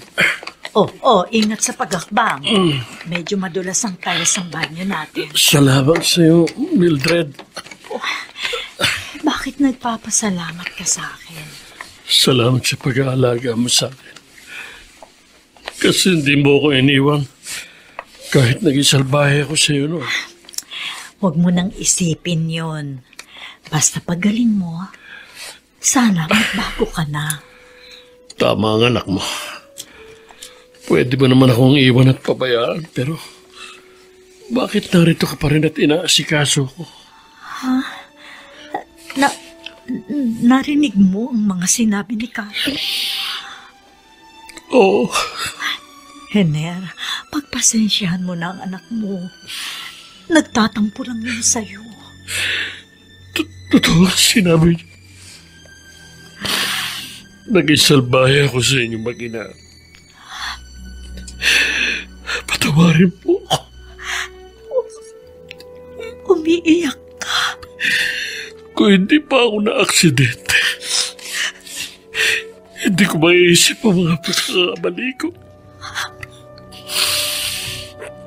Ingat sa pagakbang. Medyo madulas ang tiles ng banyo natin. Salamat sa'yo, Mildred. Bakit nagpapasalamat ka sa akin? Salamat sa pag-aalaga mo sa akin. Kasi hindi mo ako iniwan. Kahit naging salbahe ako sa'yo noon. Huwag mo nang isipin yon. Basta pagaling mo, sana magbago ka na. Tama ang anak mo. Pwede ba naman akong iwan at pabayaan, pero Bakit narito ka pa rin at inaasikaso ko? Narinig mo ang mga sinabi ni Cathy? Oo. Hener, pagpasensyahan mo na ang anak mo. Nagtatampo lang yun sa'yo. Totoo ang sinabi niyo. Naging salbahe ako sa inyo mag-ina. Patawarin po ako. Umiiyak ka. Kung hindi pa ako na-aksidente, hindi ko maiisip ang mga pagkakamali ko.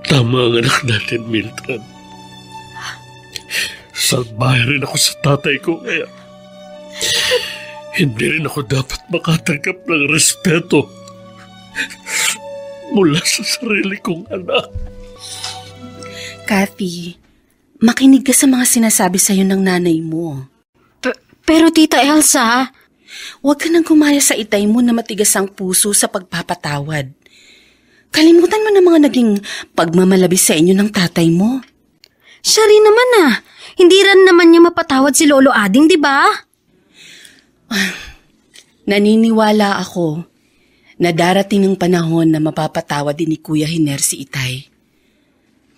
Tama ang anak natin, Mildred. Salbahe rin ako sa tatay ko, kaya hindi rin ako dapat makatanggap ng respeto mula sa sarili kong anak. Cathy, makinig ka sa mga sinasabi sa'yo ng nanay mo. Pero Tita Elsa, Huwag ka nang gumaya sa itay mo na matigas ang puso sa pagpapatawad. Kalimutan mo na mga naging pagmamalabis sa inyo ng tatay mo. siya rin naman Hindi rin naman niya mapatawad si Lolo Ading, di ba? Naniniwala ako na darating ang panahon na mapapatawad din ni Kuya Hiner si Itay.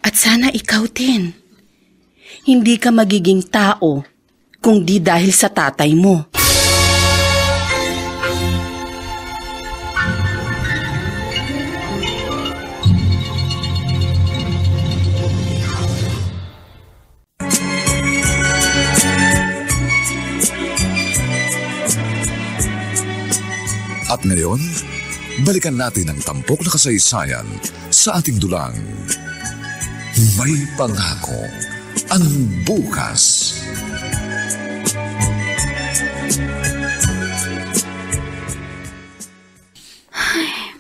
At sana ikaw din. Hindi ka magiging tao kung di dahil sa tatay mo. At ngayon, balikan natin ang tampok na kasaysayan sa ating dulang. May pangako ang bukas.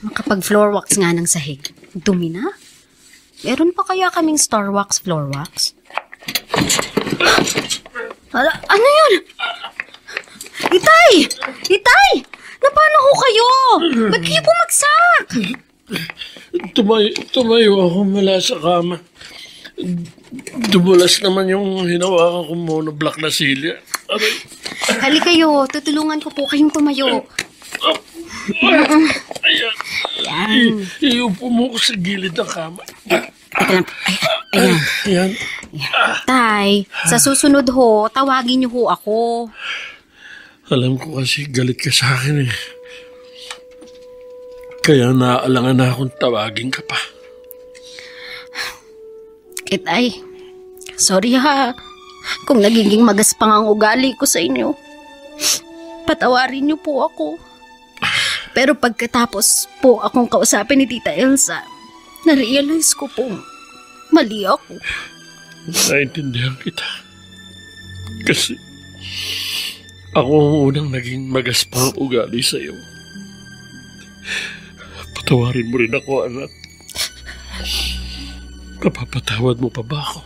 Makapag-floor wax nga ng sahig. Dumi na? Meron pa kaya kaming star wax, floor wax? Ano yun? Itay! Itay! Napano ho kayo? Ba't kayo bumagsak? Tumayo ako mula sa kama. Dumulas naman yung hinawakan kong monoblock na silya. Aray. Halika kayo, tutulungan ko po kayong tumayo. Ayan. Iupo mo ko sa gilid ng kama. Teka lang. Ayan. Ayan. Tay, sa susunod ho, tawagin niyo ho ako. Alam ko kasi galit ka sa akin eh. Kaya naaalangan na akong tawagin ka pa. Itay, sorry kung nagiging magaspang ang ugali ko sa inyo. Patawarin niyo po ako. Pero pagkatapos po akong kausapin ni Tita Elsa, na-realize ko po, mali ako. Naintindihan kita. Kasi ako ang unang naging magaspang ugali sa iyo. Patawarin mo rin ako, anak. Kapapatawad mo pa ba ako?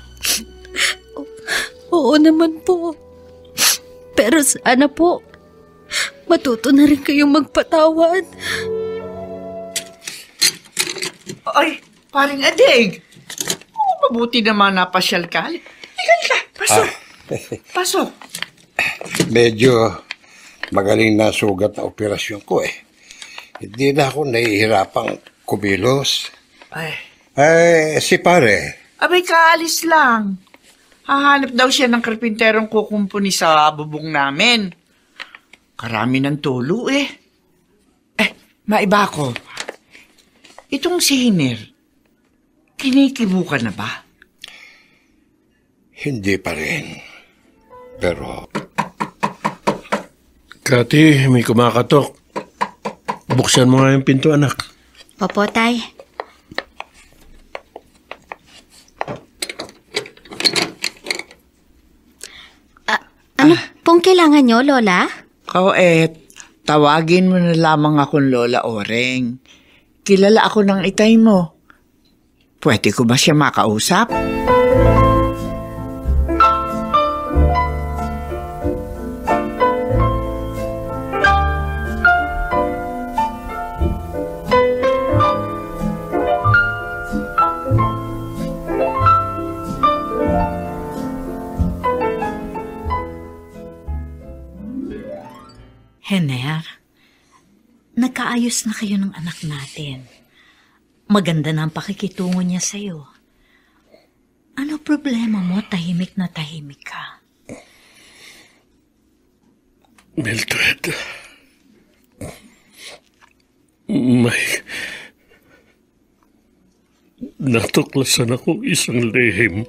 Oo naman po. Pero sana po, matuto na rin kayong magpatawad. Ay, paring Adig. Mabuti naman napasyal ka. Halika. Pasok. Pasok. Medyo magaling na sugat na operasyon ko eh. Hindi na ako nahihirapang kumilos. Si pare. Abay, kaalis lang. Hahanap daw siya ng karpinterong kukumpuni sa bubong namin. Karami ng tulo eh. Maiba ko. Itong si Hiner, kinikibo ka na ba? Hindi pa rin. Pero Kati, may kumakatok. Buksan mo nga yung pinto, anak. Opo, Tay. Ano pong kailangan nyo, Lola? Kauet, tawagin mo na lamang akong Lola Oreng. Kilala ako ng itay mo. Pwede ko ba siya makausap? Hener, nagkaayos na kayo ng anak natin. Maganda na ang pakikitungo niya sa'yo. Ano problema mo? Tahimik na tahimik ka. Mildred, may natuklasan akong isang lihim.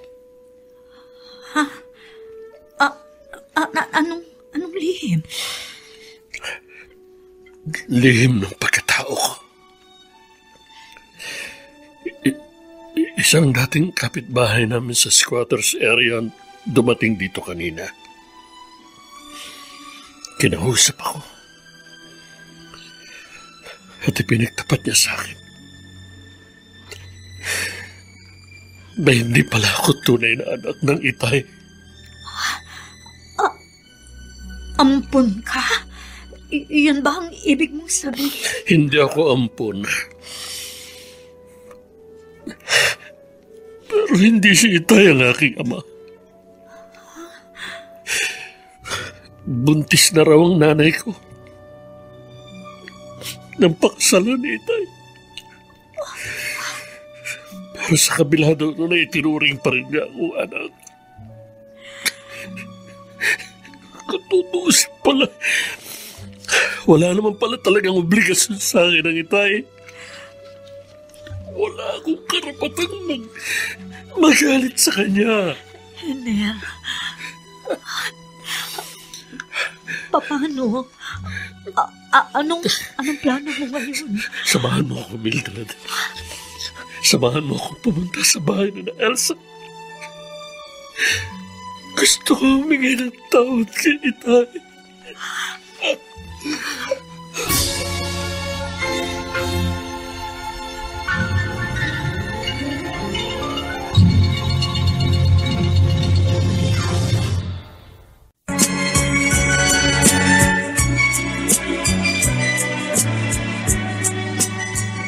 Anong lihim? Lihim ng pagkatao ko. Isang dating kapitbahay namin sa squatters area dumating dito kanina. Kinausap ako. At ipinagtapat niya sa akin na hindi pala ako tunay na anak ng Itay. Ampun ka? Iyan ba ang ibig mong sabihin? Hindi ako ampun. Pero hindi si Itay ang aking ama. Buntis na raw ang nanay ko. Nang pakasalan ni Itay. Pero sa kabila daw na itinuring pa rin niya ako anak. Katutusin pala. Wala naman pala talagang obligasyon sa akin ang Itay. Wala akong karapatang magalit sa kanya. Hener, paano? Anong plano mo ngayon? Samahan mo ako, Mildred. Samahan mo ako pumunta sa bahay ni na Elsa. Gusto ko humingi ng tawad kay Itay.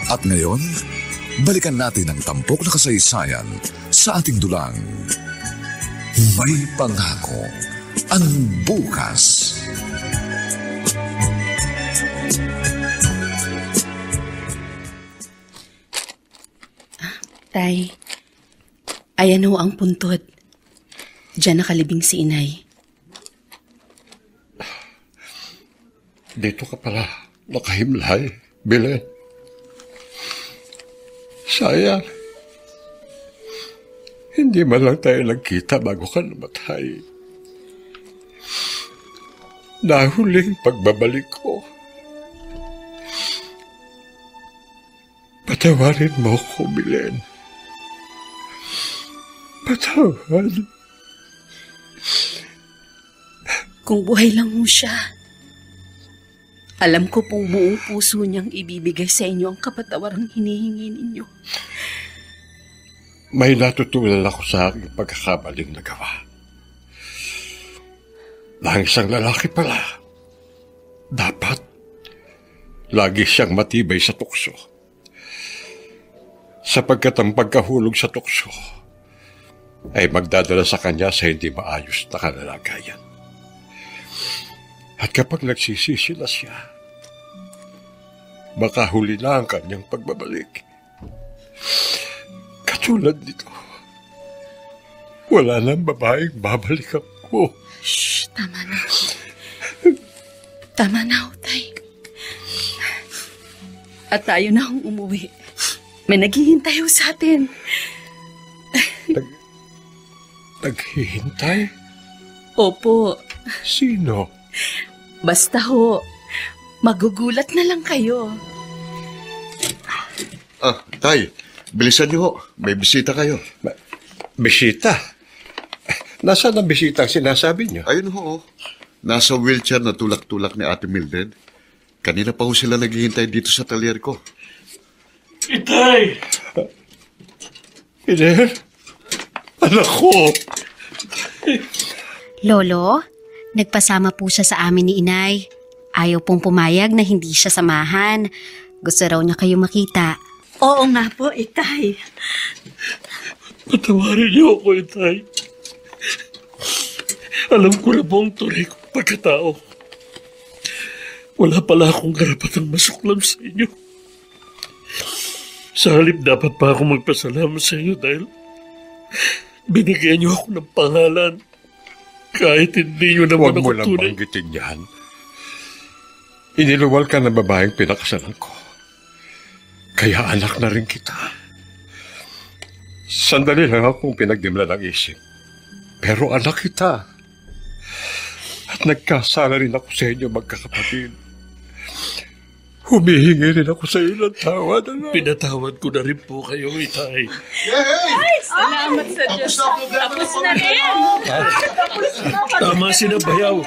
At ngayon, balikan natin ang tampok na kasaysayan sa ating dulang. May pangako ang bukas. Tay, ayan ho ang puntod. Diyan nakalibing si inay. Dito ka pala nakahimlay, Belen. Sayang. Hindi man lang tayo nagkita bago ka namatay. Nahuling pagbabalik ko. Patawarin mo ko, Belen. Patawarin. Kung buhay lang mo siya, alam ko pong buong puso niyang ibibigay sa inyo ang kapatawarang hinihingi ninyo. May natutunan ako sa aking pagkakamaling nagawa. Na ang isang lalaki pala, dapat lagi siyang matibay sa tukso. Sapagkat ang pagkahulog sa tukso ay magdadala sa kanya sa hindi maayos na kalalagayan. At kapag nagsisisi na siya, baka huli na ang kanyang pagbabalik. Katulad nito, wala nang babaeng babalik ako. Shh, tama na. Tama na, Tay. At tayo na akong umuwi. May naghihintay ho sa atin. Naghihintay? Opo. Sino? Basta ho, magugulat na lang kayo. Tay, bilisan niyo ho. May bisita kayo. Bisita? Nasaan ang bisita ang sinasabi niyo? Ayun ho. Nasa wheelchair na tulak-tulak ni Ate Mildred. Kanina pa ho sila naghihintay dito sa talyer ko. Itay! Iner? Anak ko! Lolo, nagpasama po siya sa amin ni Inay. Ayaw pong pumayag na hindi siya samahan. Gusto raw niya kayo makita. Oo nga po, Itay. Patawarin niyo ako, Itay. Alam ko na po ang tunay kong pagkatao. wala pala akong karapatang masuklam sa inyo. Sa halip dapat pa ako magpasalamat sa inyo dahil binigyan niyo ako ng pangalan kahit hindi niyo naman Huwag mo ako lang tunay. banggitin yan. Iniluwal ka ng babaeng pinakasalan ko. Kaya anak na rin kita. Sandali lang akong pinagdimla ng isip. Pero anak kita. At nagkasala rin ako sa inyo magkakapatid. Humihingi rin ako sa iyo ng tawad. Pinatawad ko na rin po kayo, Itay. Salamat sa Diyos. Tapos na rin. Tama si Nabayaw.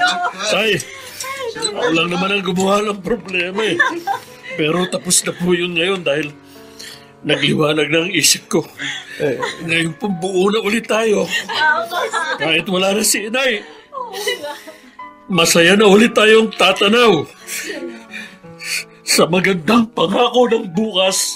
Tay, ako lang naman ang gumawa ng problema eh. Pero tapos na po yun ngayon dahil nagliwanag na ang isip ko. Ngayon po buo na ulit tayo. Kahit wala na si Inay. Masaya na ulit tayong tatanaw sa magandang pangako ng bukas.